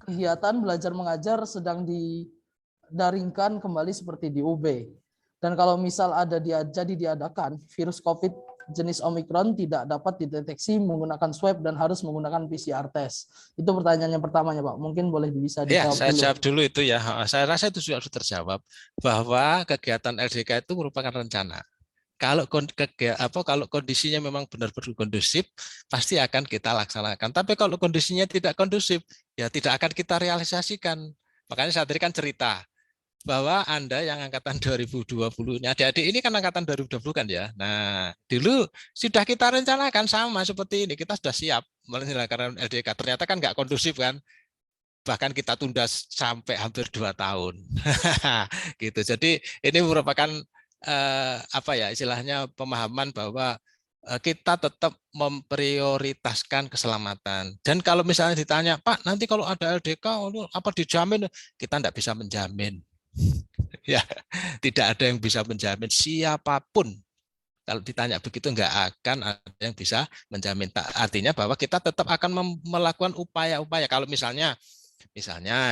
kegiatan belajar mengajar sedang didaringkan kembali seperti di UB. Dan kalau misal jadi diadakan, virus COVID jenis Omicron tidak dapat dideteksi menggunakan swab dan harus menggunakan PCR test. Itu pertanyaan yang pertamanya, Pak. Mungkin boleh bisa dijawab saya dulu. jawab dulu itu ya. Saya rasa itu sudah terjawab bahwa kegiatan LDK itu merupakan rencana. Kalau kondisinya memang benar-benar kondusif, pasti akan kita laksanakan. Tapi kalau kondisinya tidak kondusif, ya tidak akan kita realisasikan. Makanya saya tadi kan cerita bahwa Anda yang angkatan 2020, adik-adik ini kan angkatan 2020 kan ya. Nah, dulu sudah kita rencanakan sama seperti ini. Kita sudah siap melaksanakan LDK. Ternyata kan nggak kondusif kan. Bahkan kita tunda sampai hampir 2 tahun. Gitu. Jadi ini merupakan apa ya istilahnya pemahaman bahwa kita tetap memprioritaskan keselamatan. Dan kalau misalnya ditanya, Pak, nanti kalau ada LDK, apa dijamin? Kita tidak bisa menjamin. Ya, tidak ada yang bisa menjamin siapapun. Kalau ditanya begitu nggak akan ada yang bisa menjamin. Artinya bahwa kita tetap akan melakukan upaya-upaya. Kalau misalnya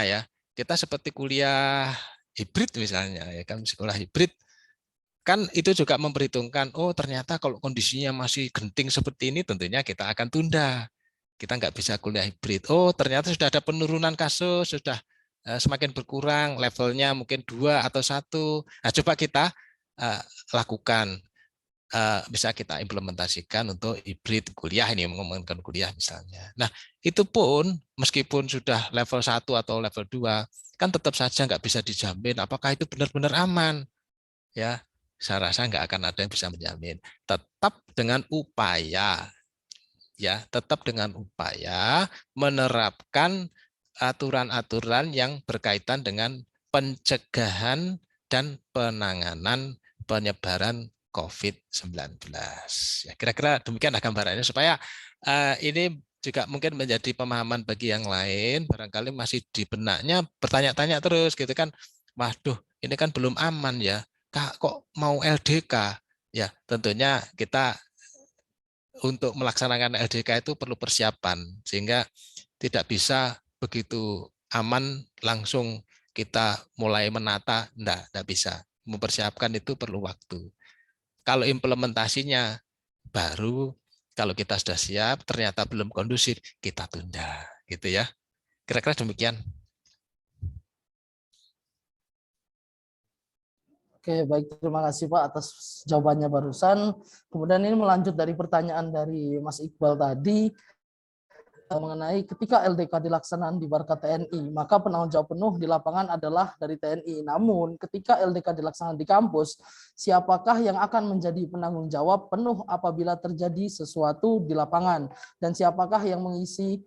ya kita seperti kuliah hibrid misalnya ya kan sekolah hibrid kan itu juga memperhitungkan oh ternyata kalau kondisinya masih genting seperti ini tentunya kita akan tunda, kita nggak bisa kuliah hibrid. Oh ternyata sudah ada penurunan kasus, sudah semakin berkurang levelnya mungkin 2 atau 1. Nah coba kita lakukan, bisa kita implementasikan untuk hibrid kuliah, ini mengomongkan kuliah misalnya. Nah itu pun meskipun sudah level 1 atau level 2 kan tetap saja nggak bisa dijamin apakah itu benar-benar aman. Ya, saya rasa nggak akan ada yang bisa menjamin. Tetap dengan upaya, ya, tetap dengan upaya menerapkan aturan-aturan yang berkaitan dengan pencegahan dan penanganan penyebaran COVID-19. Ya, kira-kira demikian gambarannya supaya ini juga mungkin menjadi pemahaman bagi yang lain, barangkali masih di benaknya bertanya-tanya terus gitu kan, waduh ini kan belum aman ya, kok mau LDK? Ya tentunya kita untuk melaksanakan LDK itu perlu persiapan, sehingga tidak bisa begitu aman langsung kita mulai menata, enggak bisa. Mempersiapkan itu perlu waktu. Kalau implementasinya baru, kalau kita sudah siap, ternyata belum kondusif, kita tunda, gitu ya. Kira-kira demikian. Oke, baik. Terima kasih Pak atas jawabannya barusan. Kemudian ini melanjut dari pertanyaan dari Mas Iqbal tadi mengenai ketika LDK dilaksanakan di markas TNI, maka penanggung jawab penuh di lapangan adalah dari TNI. Namun ketika LDK dilaksanakan di kampus, siapakah yang akan menjadi penanggung jawab penuh apabila terjadi sesuatu di lapangan? Dan siapakah yang mengisi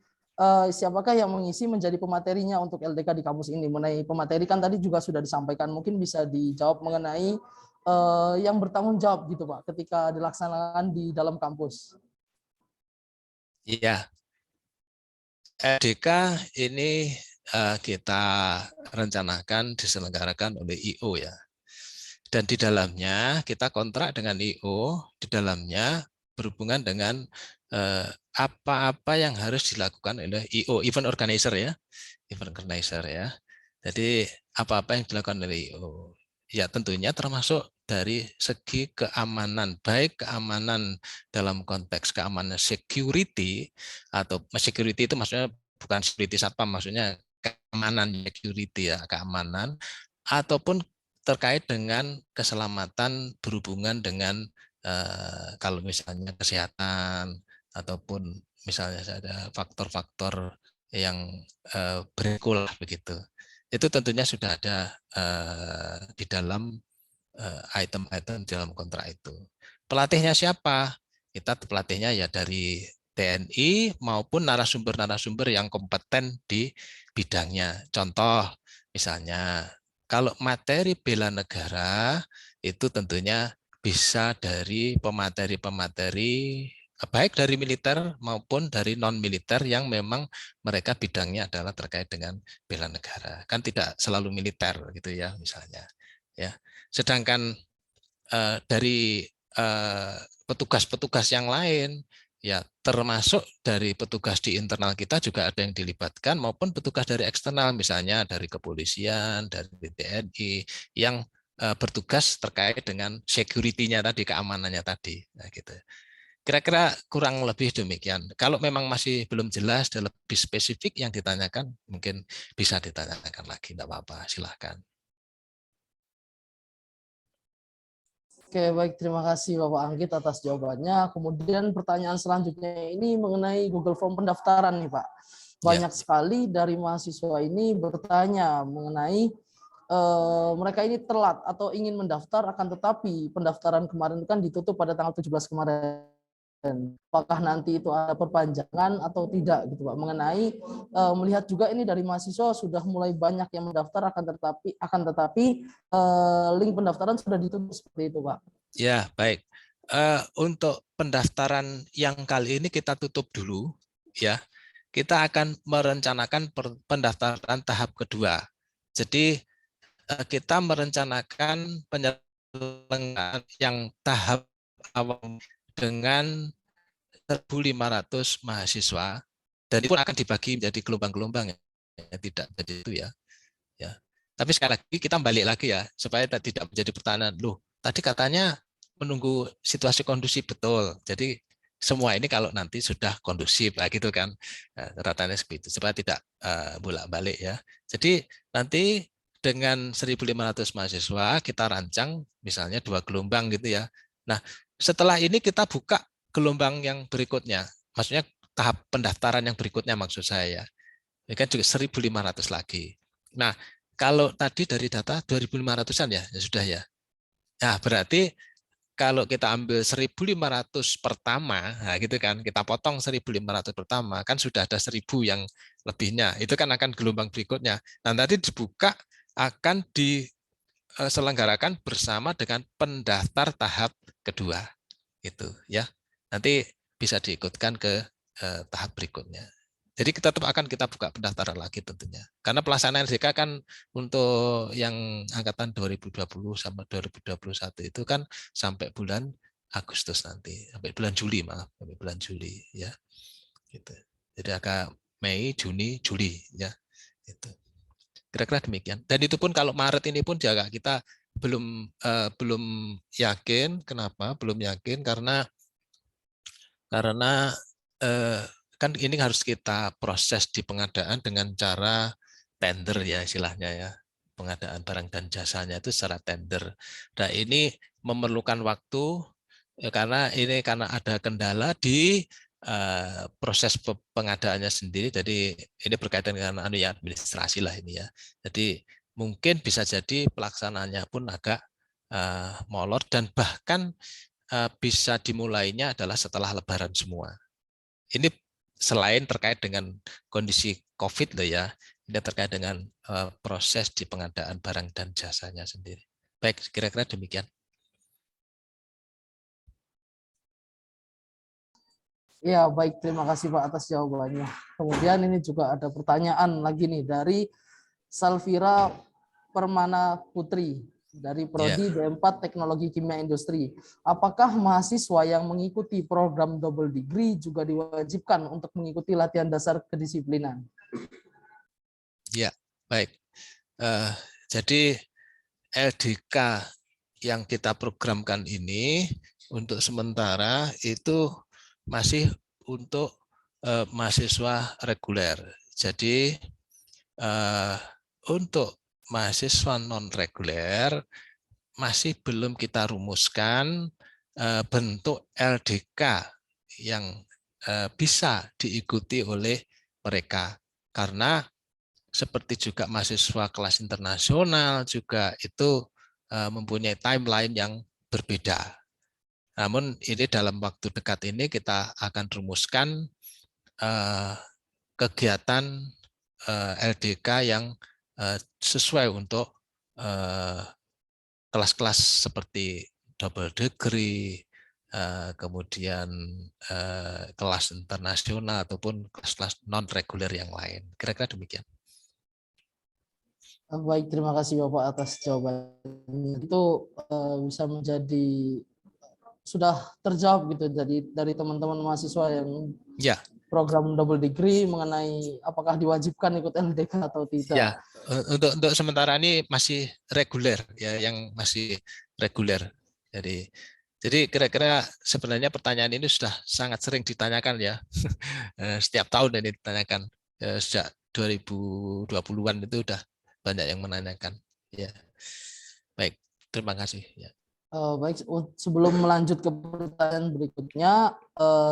menjadi pematerinya untuk LDK di kampus ini? Mengenai pemateri kan tadi juga sudah disampaikan, mungkin bisa dijawab mengenai yang bertanggung jawab gitu Pak ketika dilaksanakan di dalam kampus. Iya, LDK ini kita rencanakan diselenggarakan oleh IO ya. Dan di dalamnya kita kontrak dengan IO, di dalamnya berhubungan dengan apa-apa yang harus dilakukan oleh IO, event organizer ya, event organizer ya. Jadi apa-apa yang dilakukan oleh IO, ya tentunya termasuk dari segi keamanan, baik keamanan dalam konteks keamanan security, atau security itu maksudnya bukan security satpam, maksudnya keamanan security ya, keamanan, ataupun terkait dengan keselamatan berhubungan dengan kalau misalnya kesehatan ataupun misalnya ada faktor-faktor yang beresiko lah begitu. Itu tentunya sudah ada di dalam item-item dalam kontrak itu. Pelatihnya siapa? Kita pelatihnya ya dari TNI maupun narasumber-narasumber yang kompeten di bidangnya. Contoh misalnya kalau materi bela negara itu tentunya bisa dari pemateri-pemateri baik dari militer maupun dari non militer yang memang mereka bidangnya adalah terkait dengan bela negara. Kan tidak selalu militer gitu ya misalnya. Ya. Sedangkan dari petugas-petugas yang lain ya termasuk dari petugas di internal kita juga ada yang dilibatkan maupun petugas dari eksternal misalnya dari kepolisian, dari TNI yang bertugas terkait dengan security-nya tadi, keamanannya tadi. Nah, gitu. Kira-kira kurang lebih demikian. Kalau memang masih belum jelas dan lebih spesifik yang ditanyakan, mungkin bisa ditanyakan lagi, tidak apa-apa, silahkan. Oke, baik. Terima kasih Bapak Anggit atas jawabannya. Kemudian pertanyaan selanjutnya ini mengenai Google Form pendaftaran nih Pak. Ya. Banyak sekali dari mahasiswa ini bertanya mengenai mereka ini telat atau ingin mendaftar, akan tetapi pendaftaran kemarin kan ditutup pada tanggal 17 kemarin. apakah nanti itu ada perpanjangan atau tidak gitu Pak, mengenai melihat juga ini dari mahasiswa sudah mulai banyak yang mendaftar, akan tetapi link pendaftaran sudah ditutup seperti itu Pak. Ya, baik. Untuk pendaftaran yang kali ini kita tutup dulu ya. Kita akan merencanakan pendaftaran tahap kedua. Jadi kita merencanakan penyelenggaraan yang tahap awal dengan 1.500 mahasiswa, dan itu akan dibagi menjadi gelombang-gelombang ya, tidak jadi itu ya. Tapi sekali lagi kita balik lagi ya, supaya tidak menjadi pertanyaan, loh tadi katanya menunggu situasi kondusif, betul. Jadi semua ini kalau nanti sudah kondusif, nah gitu kan, ratanya seperti itu, supaya tidak bolak-balik ya. Jadi nanti dengan 1.500 mahasiswa kita rancang misalnya 2 gelombang gitu ya. Nah setelah ini kita buka gelombang yang berikutnya, maksudnya tahap pendaftaran yang berikutnya maksud saya. Ini kan juga 1.500 lagi. Nah, kalau tadi dari data 2.500-an ya sudah ya. Nah, berarti kalau kita ambil 1.500 pertama, nah gitu kan, kita potong 1.500 pertama, kan sudah ada 1.000 yang lebihnya. Itu kan akan gelombang berikutnya. Nah, nanti dibuka akan diselenggarakan bersama dengan pendaftar tahap kedua. Itu ya. Nanti bisa diikutkan ke tahap berikutnya. Jadi kita tetap akan kita buka pendaftaran lagi tentunya. Karena pelaksanaan LDK kan untuk yang angkatan 2020 sama 2021 itu kan sampai bulan Agustus nanti, sampai bulan Juli maaf, sampai bulan Juli ya. Gitu. Jadi agak Mei, Juni, Juli ya. Itu. Kira-kira demikian. Dan itu pun kalau Maret ini pun juga kita belum yakin. Kenapa? Belum yakin karena kan ini harus kita proses di pengadaan dengan cara tender ya istilahnya ya, pengadaan barang dan jasanya itu secara tender. Nah ini memerlukan waktu karena ada kendala di proses pengadaannya sendiri. Jadi ini berkaitan dengan administrasi lah ini ya. Jadi mungkin bisa jadi pelaksanaannya pun agak molor dan bahkan bisa dimulainya adalah setelah Lebaran semua. Ini selain terkait dengan kondisi COVID loh ya, ini terkait dengan proses di pengadaan barang dan jasanya sendiri. Baik, kira-kira demikian. Ya, baik. Terima kasih Pak atas jawabannya. Kemudian ini juga ada pertanyaan lagi nih dari Salvira Permana Putri dari Prodi D4 Teknologi Kimia Industri. Apakah mahasiswa yang mengikuti program double degree juga diwajibkan untuk mengikuti latihan dasar kedisiplinan? Ya, baik. Jadi LDK yang kita programkan ini untuk sementara itu masih untuk mahasiswa reguler. Jadi untuk mahasiswa non reguler masih belum kita rumuskan bentuk LDK yang bisa diikuti oleh mereka, karena seperti juga mahasiswa kelas internasional juga itu mempunyai timeline yang berbeda. Namun ini dalam waktu dekat ini kita akan rumuskan kegiatan LDK yang sesuai untuk kelas-kelas seperti double degree, kemudian kelas internasional ataupun kelas-kelas non reguler yang lain. Kira-kira demikian. Baik, terima kasih Bapak atas jawabannya. Itu bisa menjadi sudah terjawab gitu dari teman-teman mahasiswa yang program double degree mengenai apakah diwajibkan ikut LDK atau tidak. Ya, untuk sementara ini masih reguler ya, yang masih reguler. Jadi kira-kira sebenarnya pertanyaan ini sudah sangat sering ditanyakan ya. Setiap tahun ini ditanyakan. Sejak 2020-an itu sudah banyak yang menanyakan. Ya. Baik, terima kasih ya. Baik, sebelum melanjut ke pertanyaan berikutnya,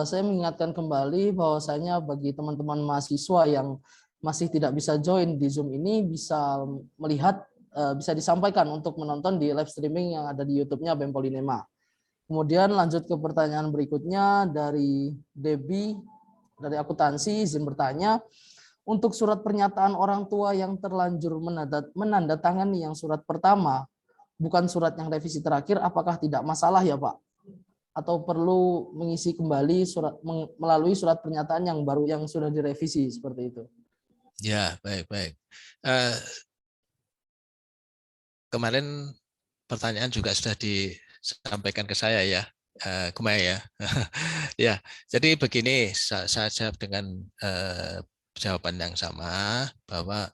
saya mengingatkan kembali bahwasanya bagi teman-teman mahasiswa yang masih tidak bisa join di Zoom ini bisa melihat, bisa disampaikan untuk menonton di live streaming yang ada di YouTube-nya BEM Polinema. Kemudian lanjut ke pertanyaan berikutnya dari Debbie dari akuntansi, izin bertanya, untuk surat pernyataan orang tua yang terlanjur menandatangani yang surat pertama, bukan surat yang revisi terakhir, apakah tidak masalah ya Pak? Atau perlu mengisi kembali melalui surat pernyataan yang baru yang sudah direvisi seperti itu? Ya, baik. Kemarin pertanyaan juga sudah disampaikan ke saya ya, Kumaya ya. Ya, jadi begini, saya jawab dengan jawaban yang sama bahwa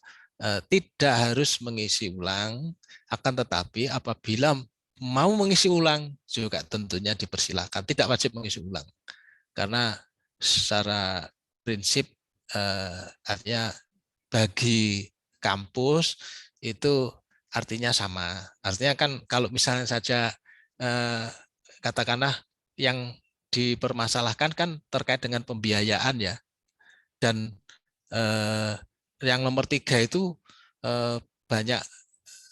tidak harus mengisi ulang, akan tetapi apabila mau mengisi ulang juga tentunya dipersilakan, tidak wajib mengisi ulang, karena secara prinsip artinya bagi kampus itu artinya sama. Artinya kan kalau misalnya saja katakanlah yang dipermasalahkan kan terkait dengan pembiayaan ya. Dan yang nomor 3 itu banyak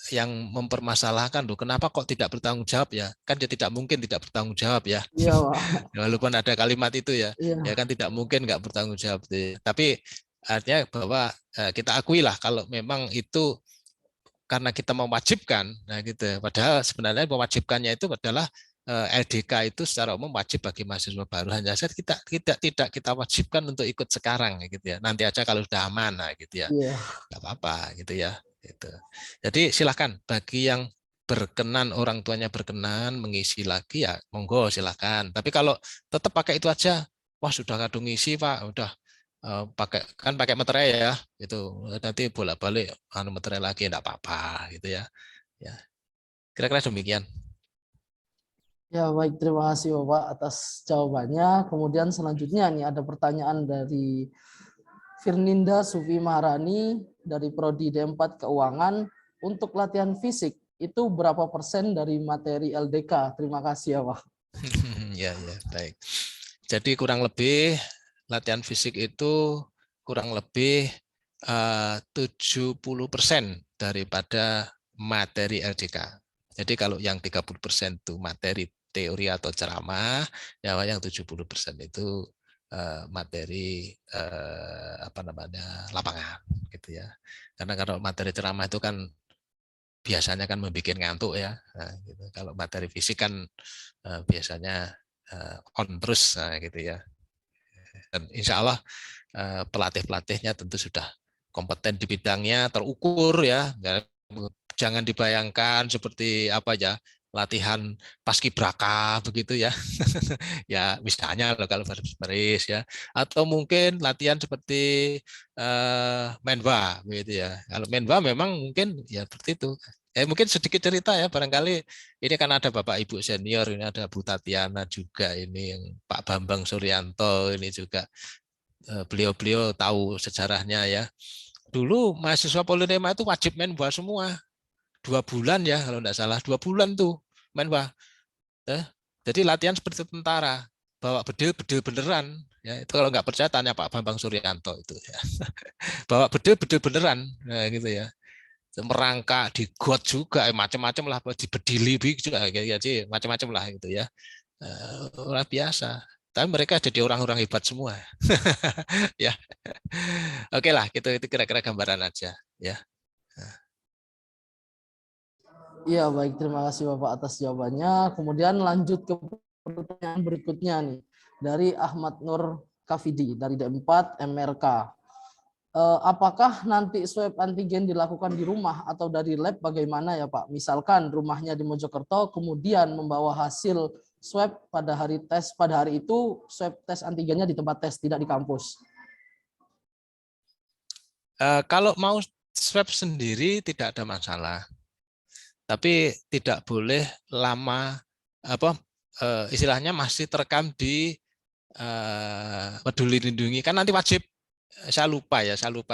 yang mempermasalahkan loh, kenapa kok tidak bertanggung jawab ya? Kan dia tidak mungkin tidak bertanggung jawab ya. Iya Pak. Walaupun ada kalimat itu ya, ya Iya. kan tidak mungkin nggak bertanggung jawab. Tapi artinya bahwa kita akuilah kalau memang itu karena kita mewajibkan, nah gitu. Padahal sebenarnya mewajibkannya itu adalah LDK itu secara umum wajib bagi mahasiswa baru, hanya saja tidak kita wajibkan untuk ikut sekarang gitu ya. Nanti aja kalau sudah aman, nah gitu ya, Iya. nggak apa-apa gitu ya. Gitu. Jadi silakan bagi yang berkenan, orang tuanya berkenan mengisi lagi ya monggo silakan. Tapi kalau tetap pakai itu aja, wah sudah kadung ngisi Pak, udah pakai materai ya, itu nanti bolak-balik anu materai lagi enggak apa-apa gitu ya. Ya. Kira-kira demikian. Ya, baik. Terima kasih Bapak atas jawabannya. Kemudian selanjutnya nih ada pertanyaan dari Firninda Sufi Maharani dari Prodi D4 Keuangan. Untuk latihan fisik itu berapa persen dari materi LDK? Terima kasih ya Pak. Ya, baik. Jadi kurang lebih latihan fisik itu kurang lebih 70% daripada materi LDK. Jadi kalau yang 30% itu materi teori atau ceramah, yang 70% itu materi apa namanya lapangan gitu ya. Karena kalau materi ceramah itu kan biasanya kan membuat ngantuk ya. Nah, gitu. Kalau materi fisik kan biasanya on terus nah, gitu ya. Dan insya Allah pelatih-pelatihnya tentu sudah kompeten di bidangnya, terukur ya. Jangan dibayangkan seperti apa ya, latihan paskibraka begitu ya. Ya misalnya kalau baris ya, atau mungkin latihan seperti Menwa begitu ya. Kalau Menwa memang mungkin ya seperti itu. Mungkin sedikit cerita ya, barangkali ini kan ada Bapak Ibu senior, ini ada Bu Tatiana juga, ini yang Pak Bambang Suryanto ini juga, beliau-beliau tahu sejarahnya ya. Dulu mahasiswa Polonema itu wajib Menwa semua, 2 bulan ya kalau tidak salah, 2 bulan tuh Menwa. Jadi latihan seperti tentara, bawa bedil beneran. Ya, itu kalau nggak percaya tanya Pak Bambang Suryanto itu ya. Bawa bedil beneran, nah, gitu ya. Merangkak di got juga, macam-macam lah, dibedili juga, jadi macam-macam lah gitu ya. Luar biasa. Tapi mereka jadi orang-orang hebat semua. Ya, oke lah, gitu itu kira-kira gambaran aja ya. Iya, baik. Terima kasih Bapak atas jawabannya. Kemudian lanjut ke pertanyaan berikutnya nih. Dari Ahmad Nur Kafidi dari D4 MRK. Apakah nanti swab antigen dilakukan di rumah atau dari lab, bagaimana ya Pak? Misalkan rumahnya di Mojokerto, kemudian membawa hasil swab pada hari tes, pada hari itu swab tes antigennya di tempat tes, tidak di kampus. Kalau mau swab sendiri tidak ada masalah. Tapi tidak boleh lama, apa istilahnya masih terekam di Peduli Lindungi, kan nanti wajib. Saya lupa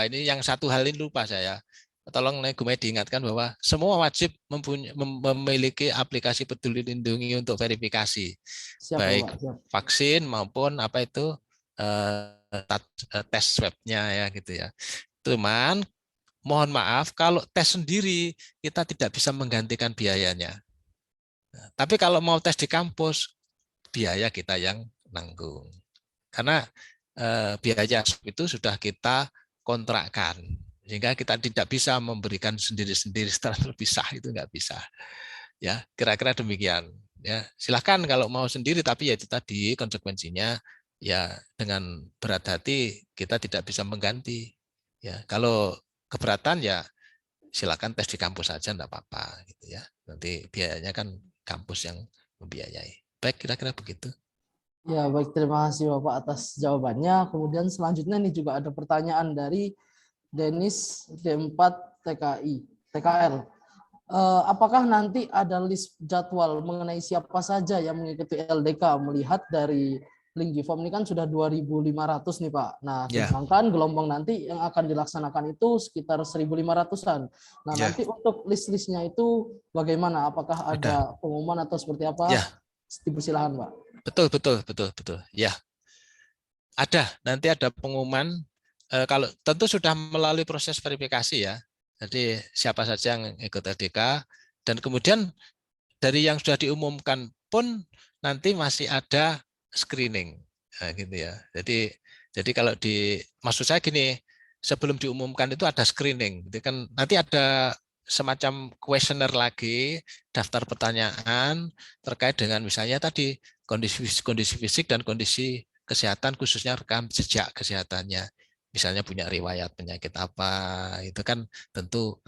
ini yang satu hal ini lupa saya. Tolong Gue diingatkan bahwa semua wajib memiliki aplikasi Peduli Lindungi untuk verifikasi, Siap, baik Bapak. Siap. vaksin maupun apa itu tes swabnya ya gitu ya. Cuman mohon maaf kalau tes sendiri kita tidak bisa menggantikan biayanya. Tapi kalau mau tes di kampus, biaya kita yang nanggung. Karena biaya itu sudah kita kontrakkan, sehingga kita tidak bisa memberikan sendiri-sendiri secara terpisah, itu nggak bisa. Ya, kira-kira demikian. Ya, silahkan kalau mau sendiri, tapi ya itu tadi konsekuensinya ya dengan berat hati kita tidak bisa mengganti. Ya, kalau keberatan ya silakan tes di kampus saja, enggak apa-apa gitu ya. Nanti biayanya kan kampus yang membiayai. Baik, kira-kira begitu. Ya, baik, terima kasih Bapak atas jawabannya. Kemudian selanjutnya nih juga ada pertanyaan dari Denis D4 TKL. Apakah nanti ada list jadwal mengenai siapa saja yang mengikuti LDK? Melihat dari link di form ini kan sudah 2.500 nih Pak. Nah, Ya, sedangkan gelombang nanti yang akan dilaksanakan itu sekitar 1.500-an. Nah, ya, nanti untuk list-listnya itu bagaimana? Apakah ada. ada pengumuman atau seperti apa? Ya, Dipersilahkan Pak. betul, betul, betul, betul. Ya, ada. Nanti ada pengumuman. Kalau tentu sudah melalui proses verifikasi ya. Jadi siapa saja yang ikut LDK, dan kemudian dari yang sudah diumumkan pun nanti masih ada screening, nah, gitu ya. Jadi kalau maksud saya gini, sebelum diumumkan itu ada screening. Jadi kan nanti ada semacam kuesioner lagi, daftar pertanyaan terkait dengan misalnya tadi kondisi fisik dan kondisi kesehatan, khususnya rekam jejak kesehatannya. Misalnya punya riwayat penyakit apa, itu kan tentu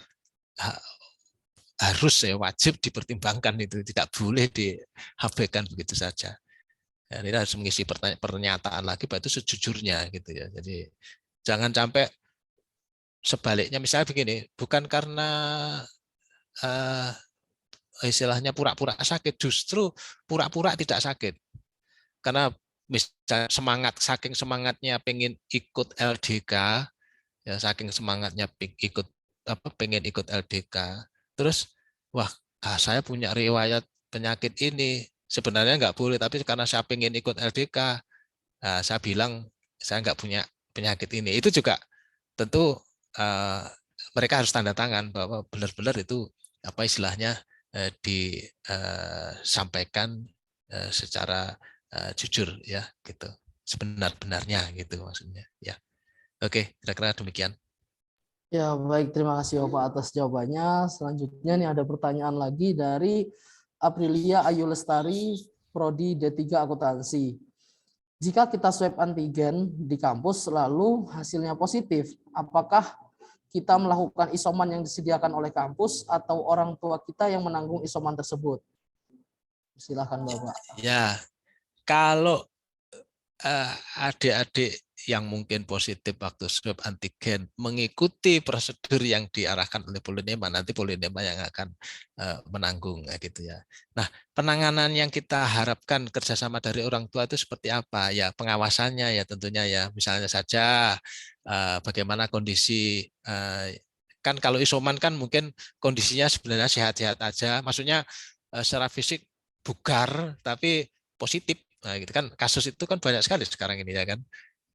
harus wajib dipertimbangkan, itu tidak boleh diabaikan begitu saja. Ya, ini harus mengisi pernyataan lagi, itu sejujurnya gitu ya. Jadi jangan sampai sebaliknya, misalnya begini, bukan karena istilahnya pura-pura sakit, justru pura-pura tidak sakit. Karena misalnya saking semangatnya pengen ikut LDK, ya saking semangatnya pengen ikut LDK, terus wah, saya punya riwayat penyakit ini, sebenarnya nggak boleh, tapi karena saya pengen ikut LDK, saya bilang saya nggak punya penyakit ini. Itu juga tentu mereka harus tanda tangan bahwa benar-benar itu apa istilahnya disampaikan secara jujur ya, gitu, sebenar-benarnya gitu maksudnya ya. Oke, kira-kira demikian. Ya, baik, terima kasih Bapak atas jawabannya. Selanjutnya nih ada pertanyaan lagi dari Aprilia Ayu Lestari, Prodi D3 Akuntansi. Jika kita swab antigen di kampus lalu hasilnya positif, apakah kita melakukan isoman yang disediakan oleh kampus atau orang tua kita yang menanggung isoman tersebut? Silakan Bapak. Ya, kalau adik-adik yang mungkin positif waktu swab antigen mengikuti prosedur yang diarahkan oleh Polonema, nanti Polonema yang akan menanggung gitu ya. Nah, penanganan yang kita harapkan kerjasama dari orang tua itu seperti apa? Ya, pengawasannya ya tentunya ya, misalnya saja bagaimana kondisi kan kalau isoman kan mungkin kondisinya sebenarnya sehat-sehat aja, maksudnya secara fisik bugar tapi positif. Nah, gitu kan, kasus itu kan banyak sekali sekarang ini ya kan.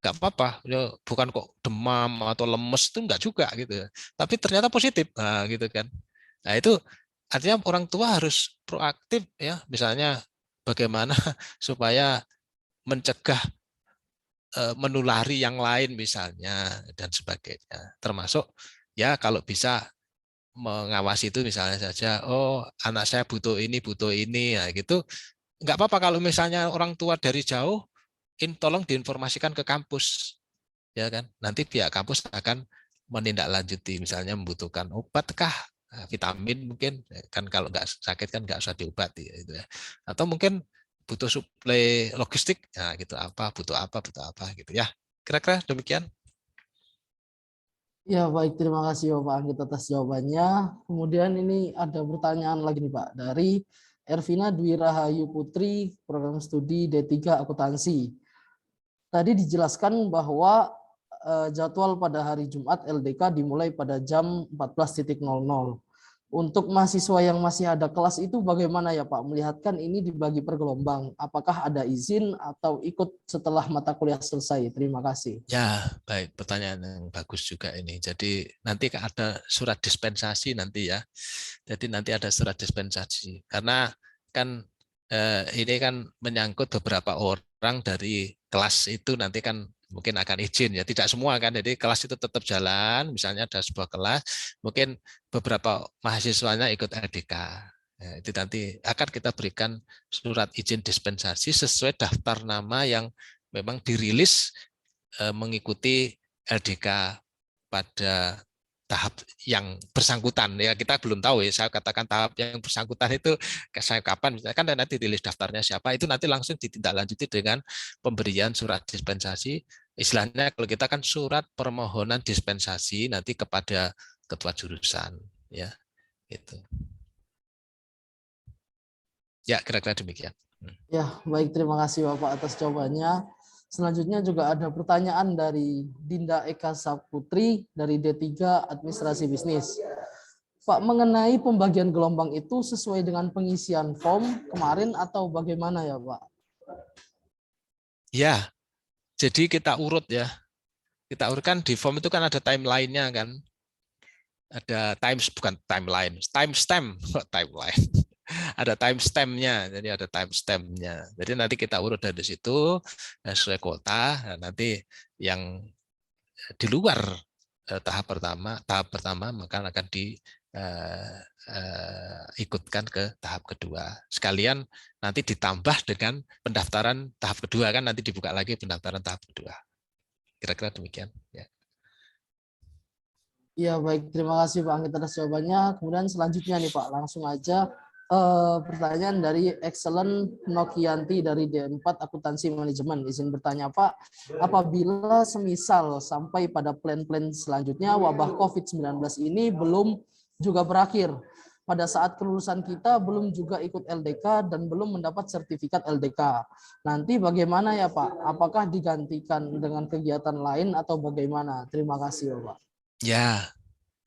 Nggak apa-apa, ya, bukan kok demam atau lemes, itu enggak juga gitu. Tapi ternyata positif, nah, gitu kan. Nah, itu artinya orang tua harus proaktif ya, misalnya bagaimana supaya mencegah menulari yang lain misalnya dan sebagainya. Termasuk ya kalau bisa mengawasi itu misalnya saja, oh anak saya butuh ini, nah, gitu. Nggak apa-apa kalau misalnya orang tua dari jauh, tolong diinformasikan ke kampus, ya kan? Nanti pihak kampus akan menindaklanjuti, misalnya membutuhkan obat kah, vitamin mungkin, kan kalau nggak sakit kan nggak usah diobati, gitu ya. Atau mungkin butuh suplai logistik, ya gitu butuh apa, gitu ya. Kira-kira demikian. Ya, baik, terima kasih Bapak Anggit atas jawabannya. Kemudian ini ada pertanyaan lagi nih Pak dari Ervina Dwi Rahayu Putri, program studi D3 Akuntansi. Tadi dijelaskan bahwa jadwal pada hari Jumat LDK dimulai pada jam 14.00. Untuk mahasiswa yang masih ada kelas itu bagaimana ya Pak? Melihatkan ini dibagi per gelombang. Apakah ada izin atau ikut setelah mata kuliah selesai? Terima kasih. Ya, baik, pertanyaan yang bagus juga ini. Jadi nanti ada surat dispensasi nanti ya. Jadi nanti ada surat dispensasi. Karena kan ini kan menyangkut beberapa orang dari kelas itu nanti kan mungkin akan izin ya, tidak semua kan, jadi kelas itu tetap jalan, misalnya ada sebuah kelas, mungkin beberapa mahasiswanya ikut LDK. Ya, itu nanti akan kita berikan surat izin dispensasi sesuai daftar nama yang memang dirilis mengikuti LDK pada tahap yang bersangkutan ya, kita belum tahu ya, saya katakan tahap yang bersangkutan itu saya kapan, misalkan nanti rilis daftarnya siapa, itu nanti langsung ditindaklanjuti dengan pemberian surat dispensasi, istilahnya kalau kita kan surat permohonan dispensasi nanti kepada ketua jurusan ya, itu ya, kira-kira demikian. Ya, baik, terima kasih Bapak atas jawabannya. Selanjutnya juga ada pertanyaan dari Dinda Eka Saputri dari D3 Administrasi Bisnis. Pak, mengenai pembagian gelombang itu sesuai dengan pengisian form kemarin atau bagaimana ya Pak? Ya, jadi kita urut ya. Kita urutkan di form itu kan ada timeline-nya kan. Ada bukan timeline, timestamp, timeline. Ada timestamp-nya, jadi ada timestamp-nya. Jadi nanti kita urut dari situ sesuai kota. Nanti yang di luar tahap pertama maka akan diikutkan ke tahap kedua. Sekalian nanti ditambah dengan pendaftaran tahap kedua kan, nanti dibuka lagi pendaftaran tahap kedua. Kira-kira demikian. Ya. Ya, baik, terima kasih Pak Anggit atas jawabannya. Kemudian selanjutnya nih Pak, langsung aja pertanyaan dari Excellent Nokianti dari D4 Akuntansi Manajemen. Izin bertanya Pak, apabila semisal sampai pada plan-plan selanjutnya wabah COVID-19 ini belum juga berakhir, pada saat kelulusan kita belum juga ikut LDK dan belum mendapat sertifikat LDK. Nanti bagaimana ya Pak? Apakah digantikan dengan kegiatan lain atau bagaimana? Terima kasih Pak. Ya,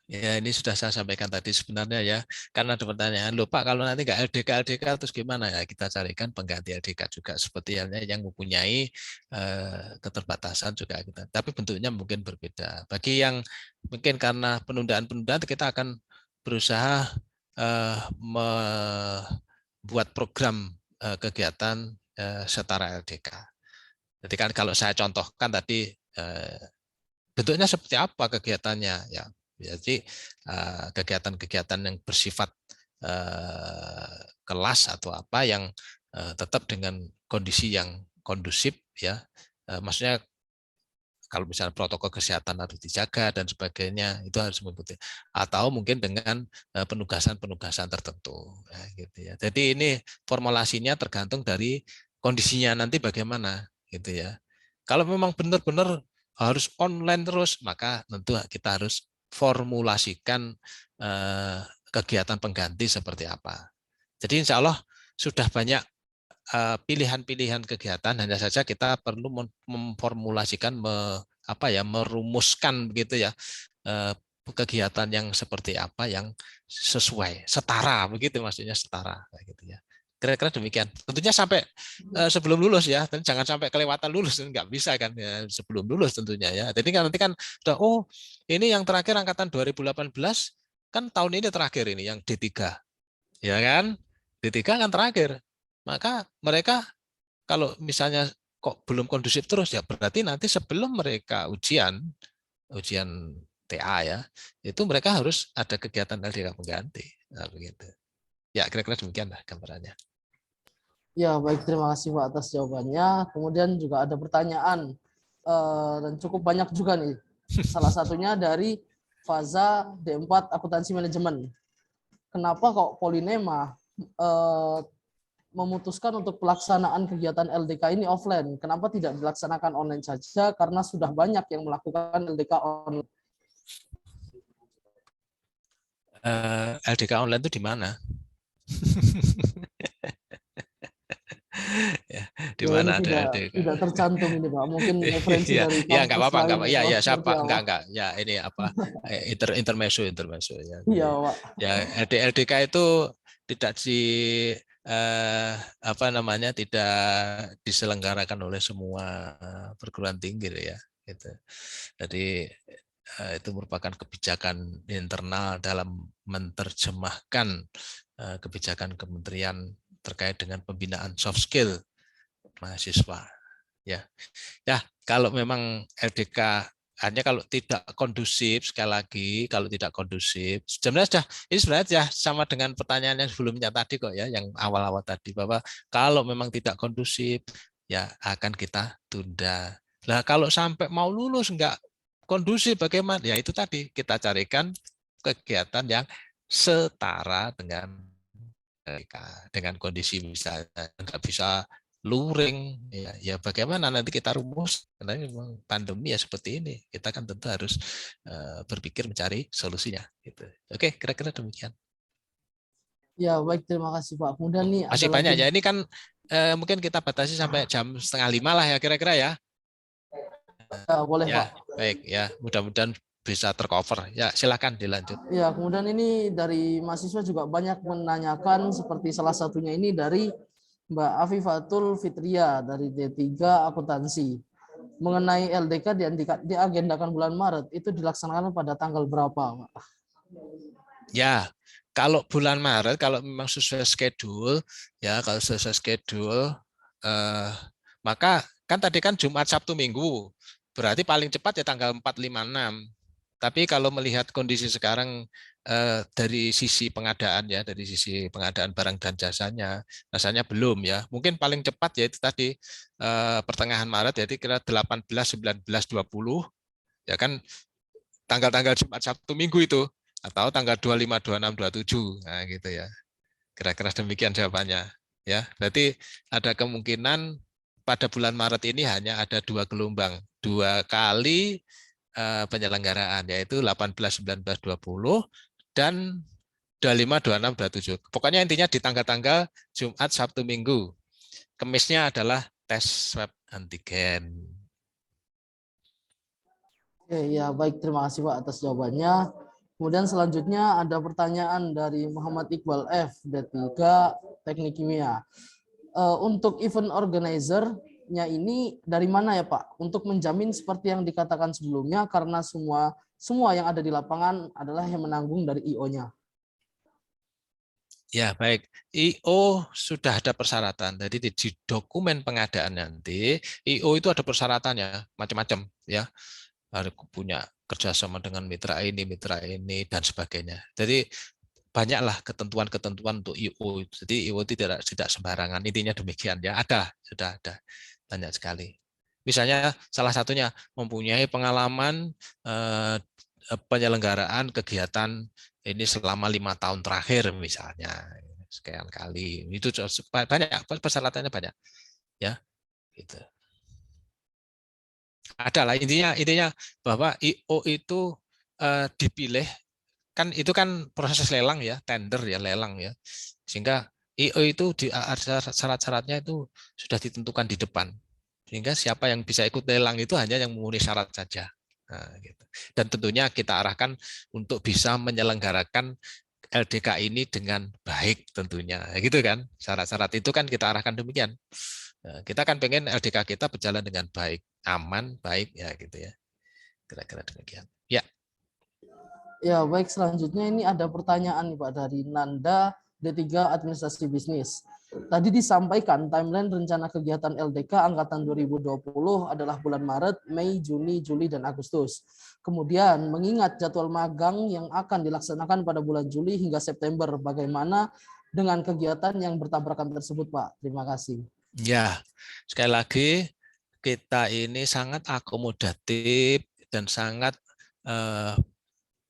ya ini sudah saya sampaikan tadi sebenarnya ya, karena ada pertanyaan, loh Pak kalau nanti nggak LDK terus gimana ya? Kita carikan pengganti LDK juga seperti yang mempunyai keterbatasan juga kita. Tapi bentuknya mungkin berbeda. Bagi yang mungkin karena penundaan kita akan berusaha membuat program kegiatan setara LDK. Jadi kan kalau saya contohkan tadi bentuknya seperti apa kegiatannya ya. Jadi kegiatan-kegiatan yang bersifat kelas atau apa yang tetap dengan kondisi yang kondusif ya. Maksudnya kalau misalnya protokol kesehatan harus dijaga dan sebagainya itu harus mengikuti, atau mungkin dengan penugasan-penugasan tertentu ya, gitu ya. Jadi ini formulasinya tergantung dari kondisinya nanti bagaimana gitu ya. Kalau memang benar-benar harus online terus, maka tentu kita harus formulasikan kegiatan pengganti seperti apa. Jadi insya Allah sudah banyak pilihan-pilihan kegiatan, hanya saja kita perlu memformulasikan, merumuskan begitu ya kegiatan yang seperti apa yang sesuai, setara begitu, maksudnya setara gitu ya. Kira-kira demikian. Tentunya sampai sebelum lulus ya, dan jangan sampai kelewatan lulus, nggak bisa kan ya, sebelum lulus tentunya ya. Jadi kan nanti kan udah, oh ini yang terakhir angkatan 2018 kan tahun ini terakhir ini yang D3 ya kan, D3 kan terakhir. Maka mereka kalau misalnya kok belum kondusif terus ya berarti nanti sebelum mereka ujian TA ya, itu mereka harus ada kegiatan LDK pengganti. Nah, begitu. Ya, kira-kira demikian lah gambarannya. Ya, baik, terima kasih Pak atas jawabannya. Kemudian juga ada pertanyaan dan cukup banyak juga nih. Salah satunya dari Faza D4 Akuntansi Manajemen. Kenapa kok Polinema memutuskan untuk pelaksanaan kegiatan LDK ini offline? Kenapa tidak dilaksanakan online saja? Karena sudah banyak yang melakukan LDK online. LDK online itu di mana? Ya, di Ya, ini mana ada LDK? tidak tercantum ini Pak. Mungkin referensi Iya, dari ya nggak kampus apa-apa, nggak lain apa. Ya, atau ya seperti siapa? apa? Enggak. Ya, ini apa? Intermezzo ya. Iya Jadi, Pak. ya LDK itu tidak apa namanya, tidak diselenggarakan oleh semua perguruan tinggi ya. Gitu. Jadi itu merupakan kebijakan internal dalam menerjemahkan kebijakan Kementerian terkait dengan pembinaan soft skill mahasiswa. Ya, kalau memang LDK hanya kalau tidak kondusif, sekali lagi kalau tidak kondusif, ini sebenarnya sama dengan pertanyaan yang sebelumnya tadi kok ya, yang awal-awal tadi, bahwa kalau memang tidak kondusif ya akan kita tunda. Nah kalau sampai mau lulus enggak kondusif bagaimana? Ya itu tadi, kita carikan kegiatan yang setara dengan kondisi misalnya nggak bisa luring, ya bagaimana nanti kita rumus, karena memang pandemi ya seperti ini, kita kan tentu harus berpikir mencari solusinya gitu. Oke, kira-kira demikian. Ya, baik, terima kasih Pak. Kemudian nih ada Masih lagi. banyak ya, ini kan mungkin kita batasi sampai jam 4:30 lah ya kira-kira ya. Ya, boleh Ya, Pak. baik ya, mudah-mudahan bisa tercover. Ya, silakan dilanjut. Ya, kemudian ini dari mahasiswa juga banyak menanyakan, seperti salah satunya ini dari Mbak Afifatul Fitria dari D3 Akuntansi. Mengenai LDK diagendakan bulan Maret, itu dilaksanakan pada tanggal berapa, Pak? Ya, kalau bulan Maret, kalau memang sesuai schedule, ya kalau sesuai schedule, maka kan tadi kan Jumat, Sabtu, Minggu, berarti paling cepat ya tanggal 4, 5, 6. Tapi kalau melihat kondisi sekarang dari sisi pengadaan ya, dari sisi pengadaan barang dan jasanya, rasanya belum ya. Mungkin paling cepat ya itu tadi pertengahan Maret, jadi kira 18, 19, 20, ya kan tanggal-tanggal Jumat, Sabtu, Minggu itu, atau tanggal 25, 26, 27, nah gitu ya. Kira-kira demikian jawabannya. Ya, berarti ada kemungkinan pada bulan Maret ini hanya ada 2 gelombang, 2 kali penyelenggaraan, yaitu 18, 19, 20 dan 25, 26, 27. Pokoknya intinya di tanggal-tanggal Jumat, Sabtu, Minggu. Kemisnya adalah tes swab antigen. Ya, baik, terima kasih Pak atas jawabannya. Kemudian selanjutnya ada pertanyaan dari Muhammad Iqbal F, D3 Teknik Kimia. Untuk event organizer-nya ini dari mana ya Pak? Untuk menjamin seperti yang dikatakan sebelumnya, karena semua yang ada di lapangan adalah yang menanggung dari IO-nya. Ya, baik. IO sudah ada persyaratan. Jadi di dokumen pengadaan nanti, IO itu ada persyaratannya macam-macam ya. Harus punya kerjasama dengan mitra ini, dan sebagainya. Jadi banyaklah ketentuan-ketentuan untuk IO. Jadi IO tidak sembarangan. Intinya demikian ya. Sudah ada banyak sekali. Misalnya salah satunya mempunyai pengalaman penyelenggaraan kegiatan ini selama 5 tahun terakhir misalnya, sekian kali. Itu banyak, persyaratannya banyak ya, gitu. Ada lah, intinya bahwa IO itu dipilih, kan itu kan proses lelang ya, tender ya, lelang ya, sehingga IO itu syarat-syaratnya itu sudah ditentukan di depan, sehingga siapa yang bisa ikut lelang itu hanya yang memenuhi syarat saja. Nah, gitu. Dan tentunya kita arahkan untuk bisa menyelenggarakan LDK ini dengan baik tentunya, gitu kan? Syarat-syarat itu kan kita arahkan demikian. Kita kan pengen LDK kita berjalan dengan baik, aman, baik ya gitu ya. Kira-kira demikian. Ya. Ya, baik, selanjutnya ini ada pertanyaan nih Pak dari Nanda D3 Administrasi Bisnis. Tadi disampaikan timeline rencana kegiatan LDK angkatan 2020 adalah bulan Maret, Mei, Juni, Juli, dan Agustus. Kemudian mengingat jadwal magang yang akan dilaksanakan pada bulan Juli hingga September, bagaimana dengan kegiatan yang bertabrakan tersebut Pak? Terima kasih. Ya, sekali lagi kita ini sangat akomodatif dan sangat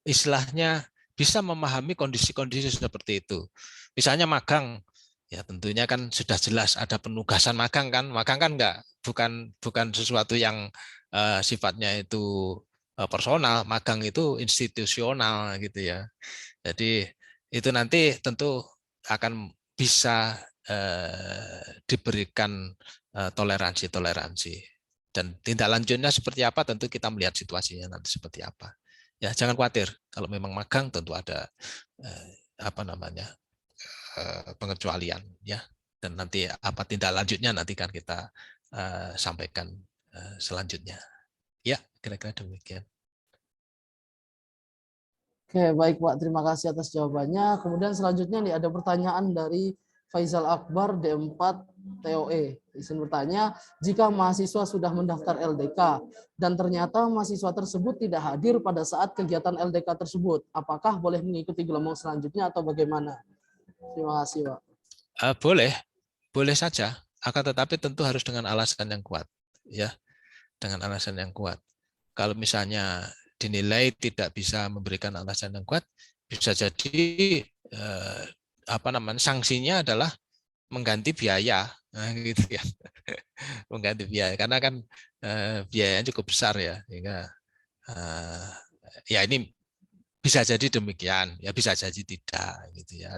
istilahnya bisa memahami kondisi-kondisi seperti itu. Misalnya magang, ya tentunya kan sudah jelas ada penugasan magang kan. Magang kan bukan sesuatu yang sifatnya itu personal, magang itu institusional gitu ya. Jadi itu nanti tentu akan bisa diberikan toleransi dan tindak lanjutnya seperti apa, tentu kita melihat situasinya nanti seperti apa. Ya jangan khawatir, kalau memang magang tentu ada pengecualian ya, dan nanti apa tindak lanjutnya nanti kan kita sampaikan selanjutnya. Ya kira-kira demikian. Oke, baik Pak, terima kasih atas jawabannya. Kemudian selanjutnya nih ada pertanyaan dari Faisal Akbar D4 TOE. Izin bertanya, jika mahasiswa sudah mendaftar LDK dan ternyata mahasiswa tersebut tidak hadir pada saat kegiatan LDK tersebut, apakah boleh mengikuti gelombang selanjutnya atau bagaimana? Terima kasih, Pak. Boleh saja. Akan tetapi tentu harus dengan alasan yang kuat, ya, dengan alasan yang kuat. Kalau misalnya dinilai tidak bisa memberikan alasan yang kuat, bisa jadi sanksinya adalah mengganti biaya, nah, gitu ya, mengganti biaya karena kan biayanya cukup besar ya, sehingga ya ini bisa jadi demikian, ya bisa jadi tidak, gitu ya.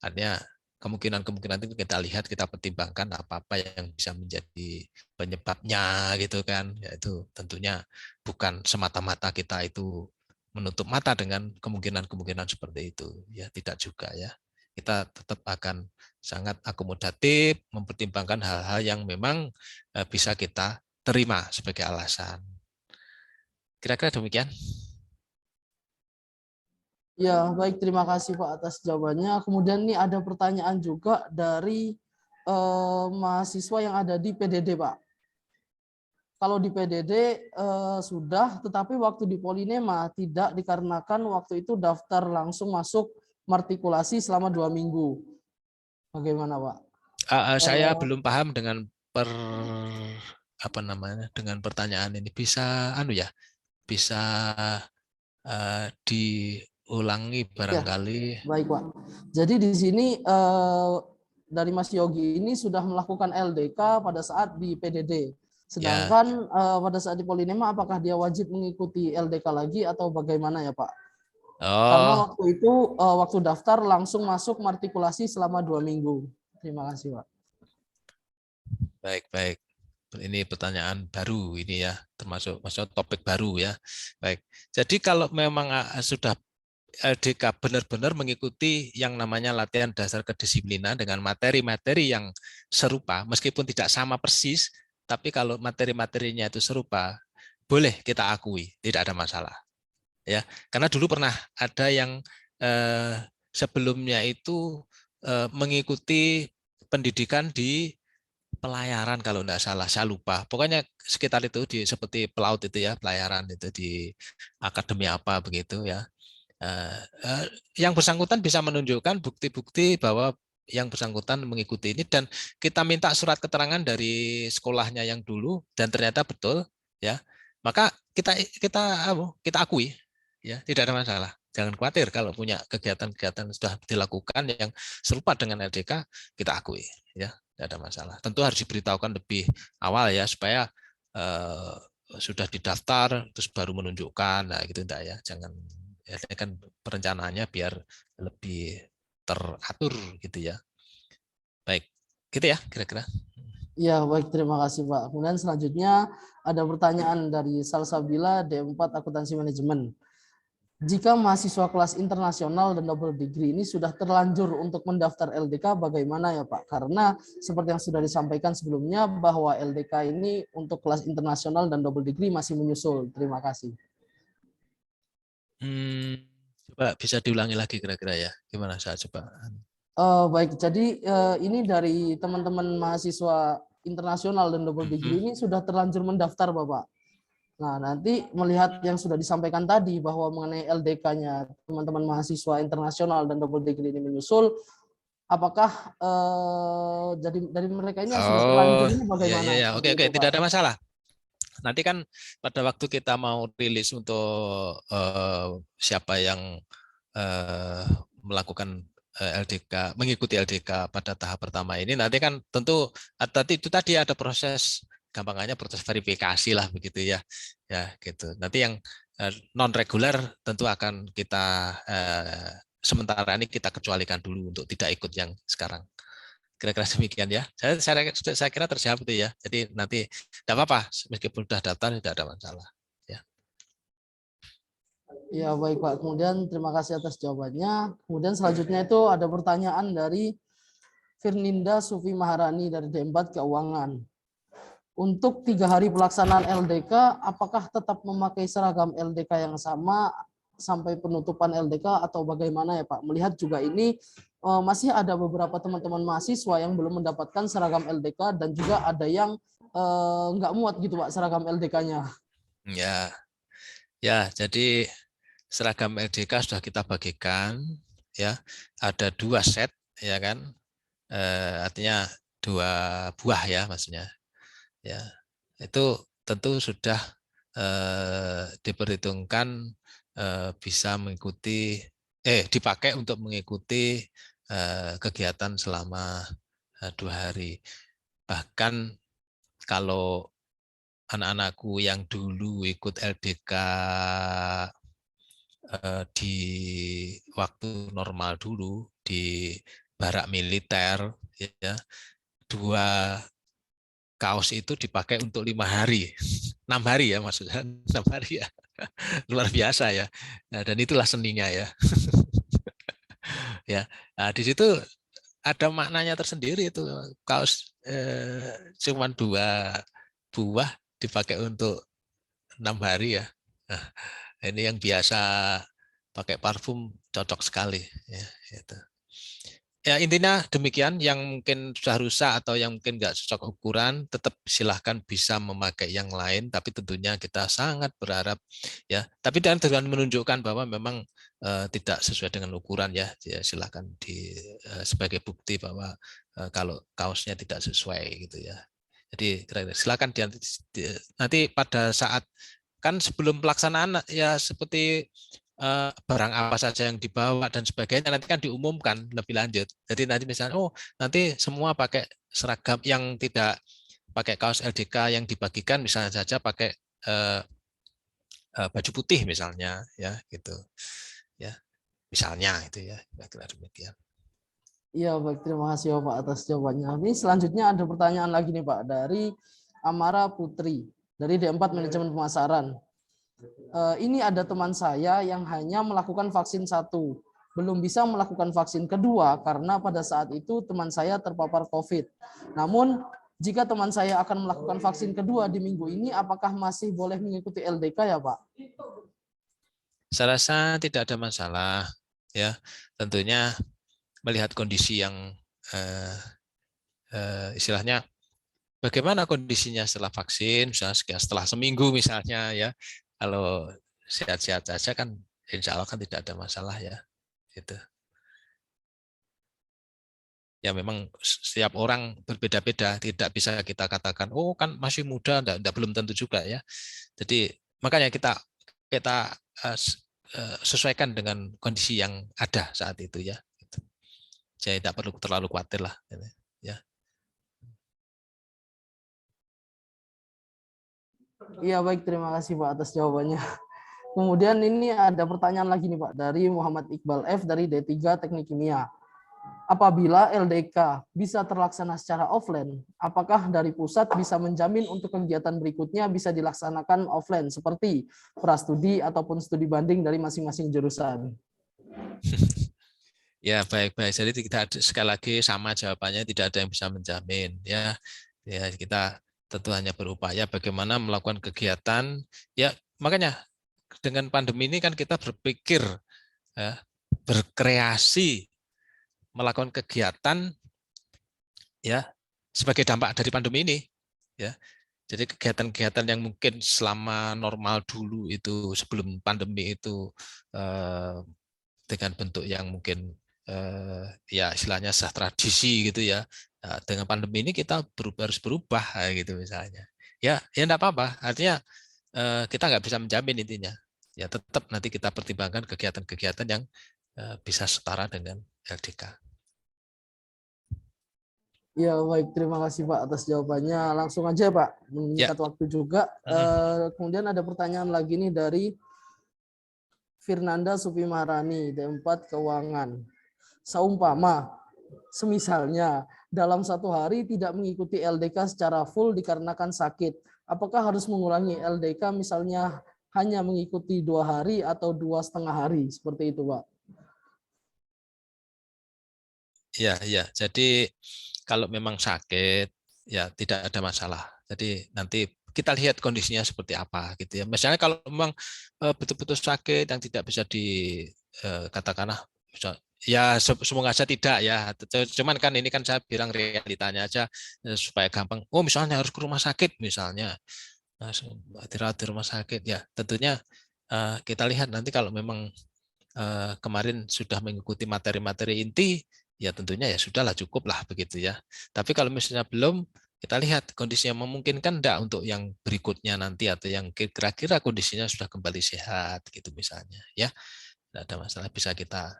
Artinya kemungkinan itu kita lihat, kita pertimbangkan apa yang bisa menjadi penyebabnya, gitu kan. Yaitu tentunya bukan semata-mata kita itu menutup mata dengan kemungkinan seperti itu, ya tidak juga ya. Kita tetap akan sangat akomodatif, mempertimbangkan hal-hal yang memang bisa kita terima sebagai alasan. Kira-kira demikian. Ya, baik. Terima kasih Pak atas jawabannya. Kemudian nih ada pertanyaan juga dari mahasiswa yang ada di PDD, Pak. Kalau di PDD sudah, tetapi waktu di Polinema tidak, dikarenakan waktu itu daftar langsung masuk matrikulasi selama 2 minggu. Bagaimana, Pak? Saya belum paham dengan dengan pertanyaan ini. Bisa bisa diulangi barangkali. Ya, baik Pak. Jadi di sini dari Mas Yogi ini sudah melakukan LDK pada saat di PDD. Sedangkan pada saat di Polinema apakah dia wajib mengikuti LDK lagi atau bagaimana ya Pak? Karena waktu itu waktu daftar langsung masuk matrikulasi selama 2 minggu. Terima kasih Pak. Baik. Ini pertanyaan baru ini ya, termasuk topik baru ya. Baik. Jadi kalau memang sudah LDK benar-benar mengikuti yang namanya latihan dasar kedisiplinan dengan materi-materi yang serupa, meskipun tidak sama persis, tapi kalau materi-materinya itu serupa, boleh kita akui, tidak ada masalah. Ya, karena dulu pernah ada yang sebelumnya itu mengikuti pendidikan di pelayaran kalau tidak salah, saya lupa. Pokoknya sekitar itu seperti pelaut itu ya, pelayaran itu di akademi apa begitu ya. Yang bersangkutan bisa menunjukkan bukti-bukti bahwa yang bersangkutan mengikuti ini dan kita minta surat keterangan dari sekolahnya yang dulu dan ternyata betul ya. Maka kita akui ya, tidak ada masalah. Jangan khawatir kalau punya kegiatan-kegiatan sudah dilakukan yang serupa dengan LDK, kita akui ya. Tidak ada masalah. Tentu harus diberitahukan lebih awal ya supaya sudah didaftar terus baru menunjukkan, nah gitu enggak ya. Jangan ya, kan perencanaannya biar lebih teratur gitu ya. Baik, gitu ya kira-kira. Ya, baik, terima kasih Pak. Kemudian selanjutnya ada pertanyaan dari Salsabila D4 Akuntansi Manajemen. Jika mahasiswa kelas internasional dan double degree ini sudah terlanjur untuk mendaftar LDK, bagaimana ya Pak? Karena seperti yang sudah disampaikan sebelumnya bahwa LDK ini untuk kelas internasional dan double degree masih menyusul. Terima kasih. Coba bisa diulangi lagi kira-kira ya. Gimana saya coba? Baik, jadi ini dari teman-teman mahasiswa internasional dan double degree ini sudah terlanjur mendaftar Bapak. Nah, nanti melihat yang sudah disampaikan tadi bahwa mengenai LDK-nya teman-teman mahasiswa internasional dan double degree ini menyusul, apakah jadi dari mereka ini yang sudah terlanjur ini bagaimana? Iya. Oke, tidak ada masalah. Nanti kan pada waktu kita mau rilis untuk siapa yang melakukan LDK, mengikuti LDK pada tahap pertama ini, nanti kan tentu itu tadi ada proses, gampangannya proses verifikasi lah begitu ya, gitu. Nanti yang non reguler tentu akan kita sementara ini kita kecualikan dulu untuk tidak ikut yang sekarang. Kira-kira demikian ya. Saya kira terjawab itu ya. Jadi nanti tidak apa-apa meskipun sudah daftar tidak ada masalah. Ya, baik Pak. Kemudian terima kasih atas jawabannya. Kemudian selanjutnya itu ada pertanyaan dari Firninda Sufi Maharani dari D4 Keuangan. Untuk 3 hari pelaksanaan LDK, apakah tetap memakai seragam LDK yang sama sampai penutupan LDK atau bagaimana ya Pak? Melihat juga ini masih ada beberapa teman-teman mahasiswa yang belum mendapatkan seragam LDK dan juga ada yang nggak muat gitu Pak seragam LDK-nya. Ya, ya. Jadi seragam LDK sudah kita bagikan, ya. Ada 2 set, ya kan? Artinya 2 buah ya, maksudnya. Ya, itu tentu sudah diperhitungkan bisa mengikuti dipakai untuk mengikuti kegiatan selama 2 hari. Bahkan kalau anak-anakku yang dulu ikut LDK di waktu normal dulu di barak militer, ya, 2 kaos itu dipakai untuk 5 hari, 6 hari ya maksudnya, 6 hari ya, luar biasa ya. Nah, dan itulah seninya ya. Ya, nah, di situ ada maknanya tersendiri itu kaos cuma 2 buah dipakai untuk 6 hari ya. Nah, ini yang biasa pakai parfum cocok sekali ya, gitu. Ya, intinya demikian. Yang mungkin sudah rusak atau yang mungkin nggak cocok ukuran, tetap silahkan bisa memakai yang lain. Tapi tentunya kita sangat berharap ya. Tapi dengan menunjukkan bahwa memang tidak sesuai dengan ukuran ya. Ya silahkan sebagai bukti bahwa kalau kaosnya tidak sesuai gitu ya. Jadi silakan nanti pada saat kan sebelum pelaksanaan ya seperti barang apa saja yang dibawa dan sebagainya nanti kan diumumkan lebih lanjut. Jadi nanti misalnya nanti semua pakai seragam yang tidak pakai kaos LDK yang dibagikan misalnya saja pakai baju putih misalnya ya gitu. Ya, misalnya itu ya kira-kira demikian. Iya, baik. Terima kasih Bapak atas jawabannya. Ini selanjutnya ada pertanyaan lagi nih Pak dari Amara Putri dari D4 Manajemen Pemasaran. Ini ada teman saya yang hanya melakukan vaksin 1, belum bisa melakukan vaksin kedua karena pada saat itu teman saya terpapar COVID. Namun jika teman saya akan melakukan vaksin kedua di minggu ini, apakah masih boleh mengikuti LDK ya Pak? Saya rasa tidak ada masalah ya. Tentunya melihat kondisi yang istilahnya bagaimana kondisinya setelah vaksin, misalnya setelah seminggu misalnya ya. Kalau sehat-sehat saja kan insya Allah kan tidak ada masalah ya. Gitu. Ya memang setiap orang berbeda-beda, tidak bisa kita katakan oh kan masih muda, enggak, belum tentu juga ya. Jadi makanya kita sesuaikan dengan kondisi yang ada saat itu ya. Jadi tidak perlu terlalu khawatir lah ya. Iya baik, terima kasih Pak atas jawabannya. Kemudian ini ada pertanyaan lagi nih Pak dari Muhammad Iqbal F dari D3 Teknik Kimia. Apabila LDK bisa terlaksana secara offline, apakah dari pusat bisa menjamin untuk kegiatan berikutnya bisa dilaksanakan offline seperti prastudi ataupun studi banding dari masing-masing jurusan? Ya baik-baik. Jadi kita sekali lagi sama jawabannya, tidak ada yang bisa menjamin ya. Ya kita tentu hanya berupaya bagaimana melakukan kegiatan. Ya makanya dengan pandemi ini kan kita berpikir ya, berkreasi melakukan kegiatan ya sebagai dampak dari pandemi ini ya. Jadi kegiatan-kegiatan yang mungkin selama normal dulu itu sebelum pandemi itu dengan bentuk yang mungkin ya istilahnya sah tradisi gitu ya. Nah, dengan pandemi ini kita harus berubah gitu misalnya. Ya enggak apa-apa. Artinya kita nggak bisa menjamin intinya. Ya tetap nanti kita pertimbangkan kegiatan-kegiatan yang bisa setara dengan LDK. Ya baik, terima kasih Pak atas jawabannya. Langsung aja Pak, Ya. meningkat waktu juga. Kemudian ada pertanyaan lagi nih dari Firnanda Supimarani, D4 Keuangan. Seumpama, semisalnya dalam 1 hari tidak mengikuti LDK secara full dikarenakan sakit, apakah harus mengulangi LDK misalnya hanya mengikuti 2 hari atau 2,5 hari, seperti itu Pak? Ya, ya. Jadi kalau memang sakit, ya tidak ada masalah. Jadi nanti kita lihat kondisinya seperti apa gitu ya. Misalnya kalau memang betul-betul sakit yang tidak bisa katakanlah Ya semoga saja tidak ya. Cuman kan ini kan saya bilang realitanya aja supaya gampang. Oh misalnya harus ke rumah sakit misalnya. Nah, dirawat di rumah sakit ya. Tentunya kita lihat nanti kalau memang kemarin sudah mengikuti materi-materi inti, ya tentunya ya sudahlah cukup lah begitu ya. Tapi kalau misalnya belum, kita lihat kondisi yang memungkinkan enggak untuk yang berikutnya nanti atau yang kira-kira kondisinya sudah kembali sehat gitu misalnya ya. Tidak ada masalah bisa kita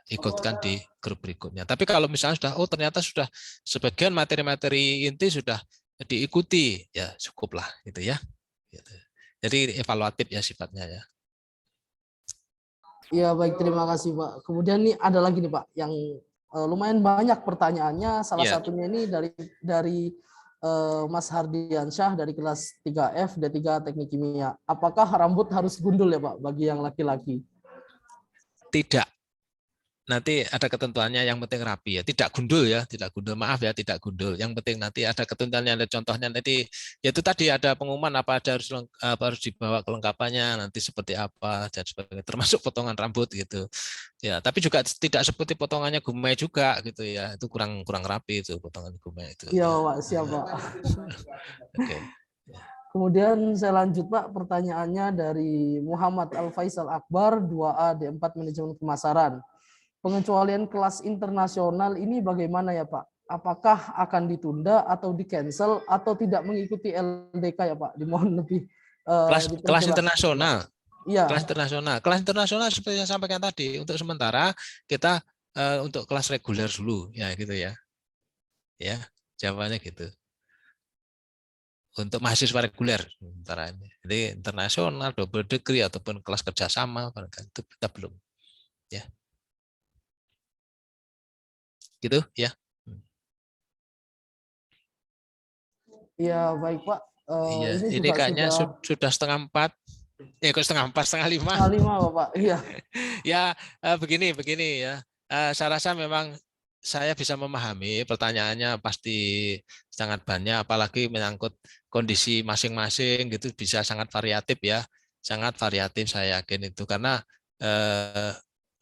ikutkan di grup berikutnya. Tapi kalau misalnya sudah ternyata sudah sebagian materi-materi inti sudah diikuti ya cukuplah gitu ya. Gitu. Jadi evaluatif ya sifatnya ya. Ya baik, terima kasih Pak. Kemudian nih ada lagi nih Pak yang lumayan banyak pertanyaannya. Salah Ya. satunya ini dari Mas Hardiansyah dari kelas 3F D3 Teknik Kimia. Apakah rambut harus gundul ya Pak bagi yang laki-laki? Tidak. Nanti ada ketentuannya, yang penting rapi ya, tidak gundul ya, tidak gundul, maaf ya, tidak gundul. Yang penting nanti ada ketentuannya, ada contohnya nanti, yaitu tadi ada pengumuman apa ada harus dibawa kelengkapannya nanti seperti apa dan sebagainya, termasuk potongan rambut gitu ya. Tapi juga tidak seperti potongannya Gumai juga gitu ya, itu kurang rapi itu potongan Gumai itu Iya ya. Pak, siap Pak. Oke. Kemudian saya lanjut Pak, pertanyaannya dari Muhammad Al Faisal Akbar 2A D4 Manajemen Pemasaran. Pengecualian kelas internasional ini bagaimana ya Pak? Apakah akan ditunda atau di-cancel atau tidak mengikuti LDK ya Pak? Dimohon lebih Kelas diperjelas. internasional. Iya. Kelas internasional seperti yang saya sampaikan tadi, untuk sementara kita untuk kelas reguler dulu ya gitu ya. Ya, jawabannya gitu. Untuk mahasiswa reguler sementara ini. Jadi internasional, double degree ataupun kelas kerjasama itu kita belum. Ya. Gitu ya. Iya, baik Pak. Iya, Ini ini juga kayaknya sudah sudah 4:30. Kok 4:30, 4:30. 5 Bapak. Iya. Ya, begini ya. Saya rasa memang saya bisa memahami pertanyaannya pasti sangat banyak, apalagi menyangkut kondisi masing-masing gitu bisa sangat variatif ya, sangat variatif saya yakin itu karena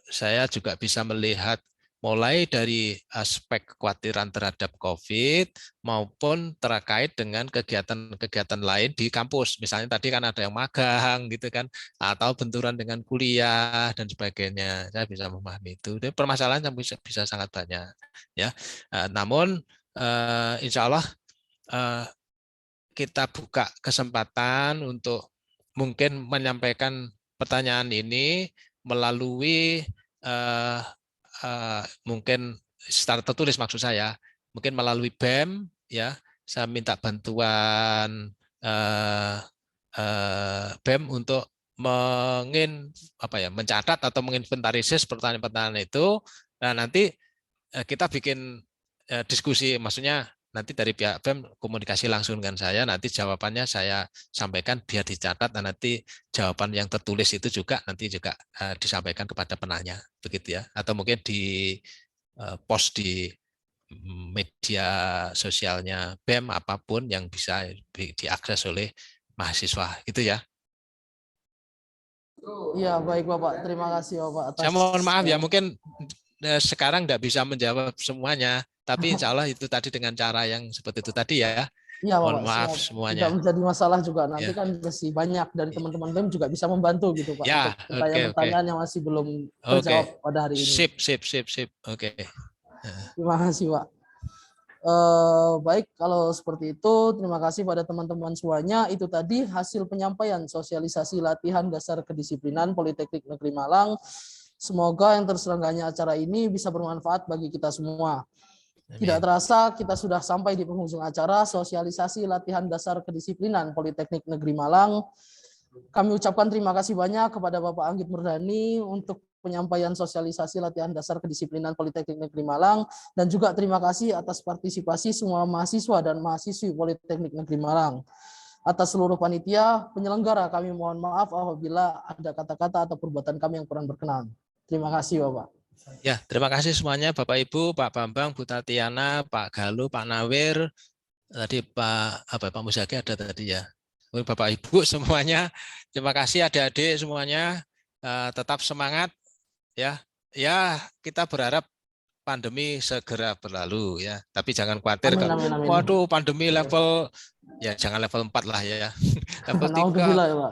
saya juga bisa melihat mulai dari aspek kekhawatiran terhadap COVID maupun terkait dengan kegiatan-kegiatan lain di kampus. Misalnya tadi kan ada yang magang gitu kan, atau benturan dengan kuliah dan sebagainya. Saya bisa memahami itu. Dan permasalahan yang bisa sangat banyak. Ya, namun insya Allah kita buka kesempatan untuk mungkin menyampaikan pertanyaan ini melalui mungkin secara tertulis maksud saya, mungkin melalui BEM ya, saya minta bantuan BEM untuk mencatat atau menginventarisir pertanyaan-pertanyaan itu. Nah, nanti kita bikin diskusi, maksudnya nanti dari pihak BEM komunikasi langsung dengan saya, nanti jawabannya saya sampaikan biar dicatat, dan nanti jawaban yang tertulis itu juga nanti juga disampaikan kepada penanya, begitu ya, atau mungkin di post di media sosialnya BEM apapun yang bisa diakses oleh mahasiswa, gitu ya. Iya, baik Bapak. Terima kasih Bapak atas Saya mohon maaf ya, mungkin sekarang nggak bisa menjawab semuanya, tapi insya Allah itu tadi dengan cara yang seperti itu tadi ya. Iya Mohon Bapak, maaf siap. Tidak semuanya. menjadi masalah juga. Nanti Ya, kan masih banyak dari teman-teman BEM juga bisa membantu gitu Pak untuk ya, oke. pertanyaan-pertanyaan yang masih belum Oke, terjawab pada hari ini. sip. Oke. Terima kasih Pak. Baik, kalau seperti itu, terima kasih pada teman-teman semuanya. Itu tadi hasil penyampaian sosialisasi latihan dasar kedisiplinan Politeknik Negeri Malang. Semoga yang terselenggaranya acara ini bisa bermanfaat bagi kita semua. Tidak terasa kita sudah sampai di penghujung acara sosialisasi latihan dasar kedisiplinan Politeknik Negeri Malang. Kami ucapkan terima kasih banyak kepada Bapak Anggit Murdani untuk penyampaian sosialisasi latihan dasar kedisiplinan Politeknik Negeri Malang, dan juga terima kasih atas partisipasi semua mahasiswa dan mahasiswi Politeknik Negeri Malang. Atas seluruh panitia penyelenggara kami mohon maaf apabila ada kata-kata atau perbuatan kami yang kurang berkenan. Terima kasih Bapak. Ya, terima kasih semuanya Bapak Ibu, Pak Bambang, Bu Tatiana, Pak Galuh, Pak Nawir, tadi Pak Musaki ada tadi ya. Bapak Ibu semuanya, terima kasih adik-adik semuanya, tetap semangat ya. Ya, kita berharap pandemi segera berlalu ya. Tapi jangan khawatir Amin, kalau amin, amin. waduh pandemi level ya jangan level 4 lah ya. Level 3 Naudzubillah ya Pak.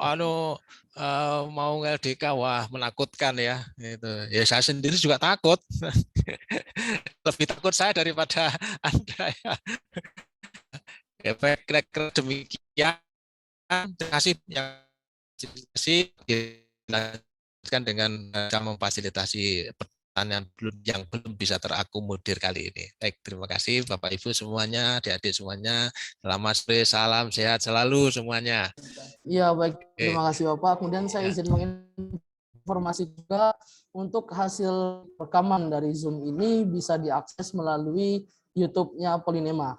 mau LDK wah menakutkan ya itu. Ya saya sendiri juga takut. Lebih takut saya daripada Anda ya. Ya kira-kira demikian. Terima kasih yang dilanjutkan dengan memfasilitasi pertanyaan yang belum bisa terakomodir kali ini. Baik, terima kasih Bapak Ibu semuanya, adik-adik semuanya. Selamat sore, salam sehat selalu semuanya. Iya, baik. Oke. Terima kasih Bapak. Kemudian saya Ya. izin menginformasi juga untuk hasil rekaman dari Zoom ini bisa diakses melalui YouTube-nya Polinema,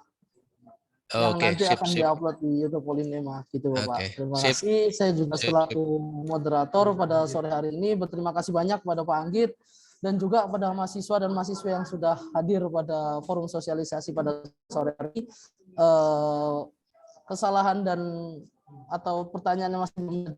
yang Oke, nanti sip, akan sip. diupload di YouTube Polinema gitu Oke, Bapak. Terima sip, kasih. Saya juga sip, sip. selaku moderator pada sore hari ini berterima kasih banyak kepada Pak Anggit dan juga kepada mahasiswa dan mahasiswa yang sudah hadir pada forum sosialisasi pada sore hari ini. Kesalahan dan atau pertanyaan yang masih belum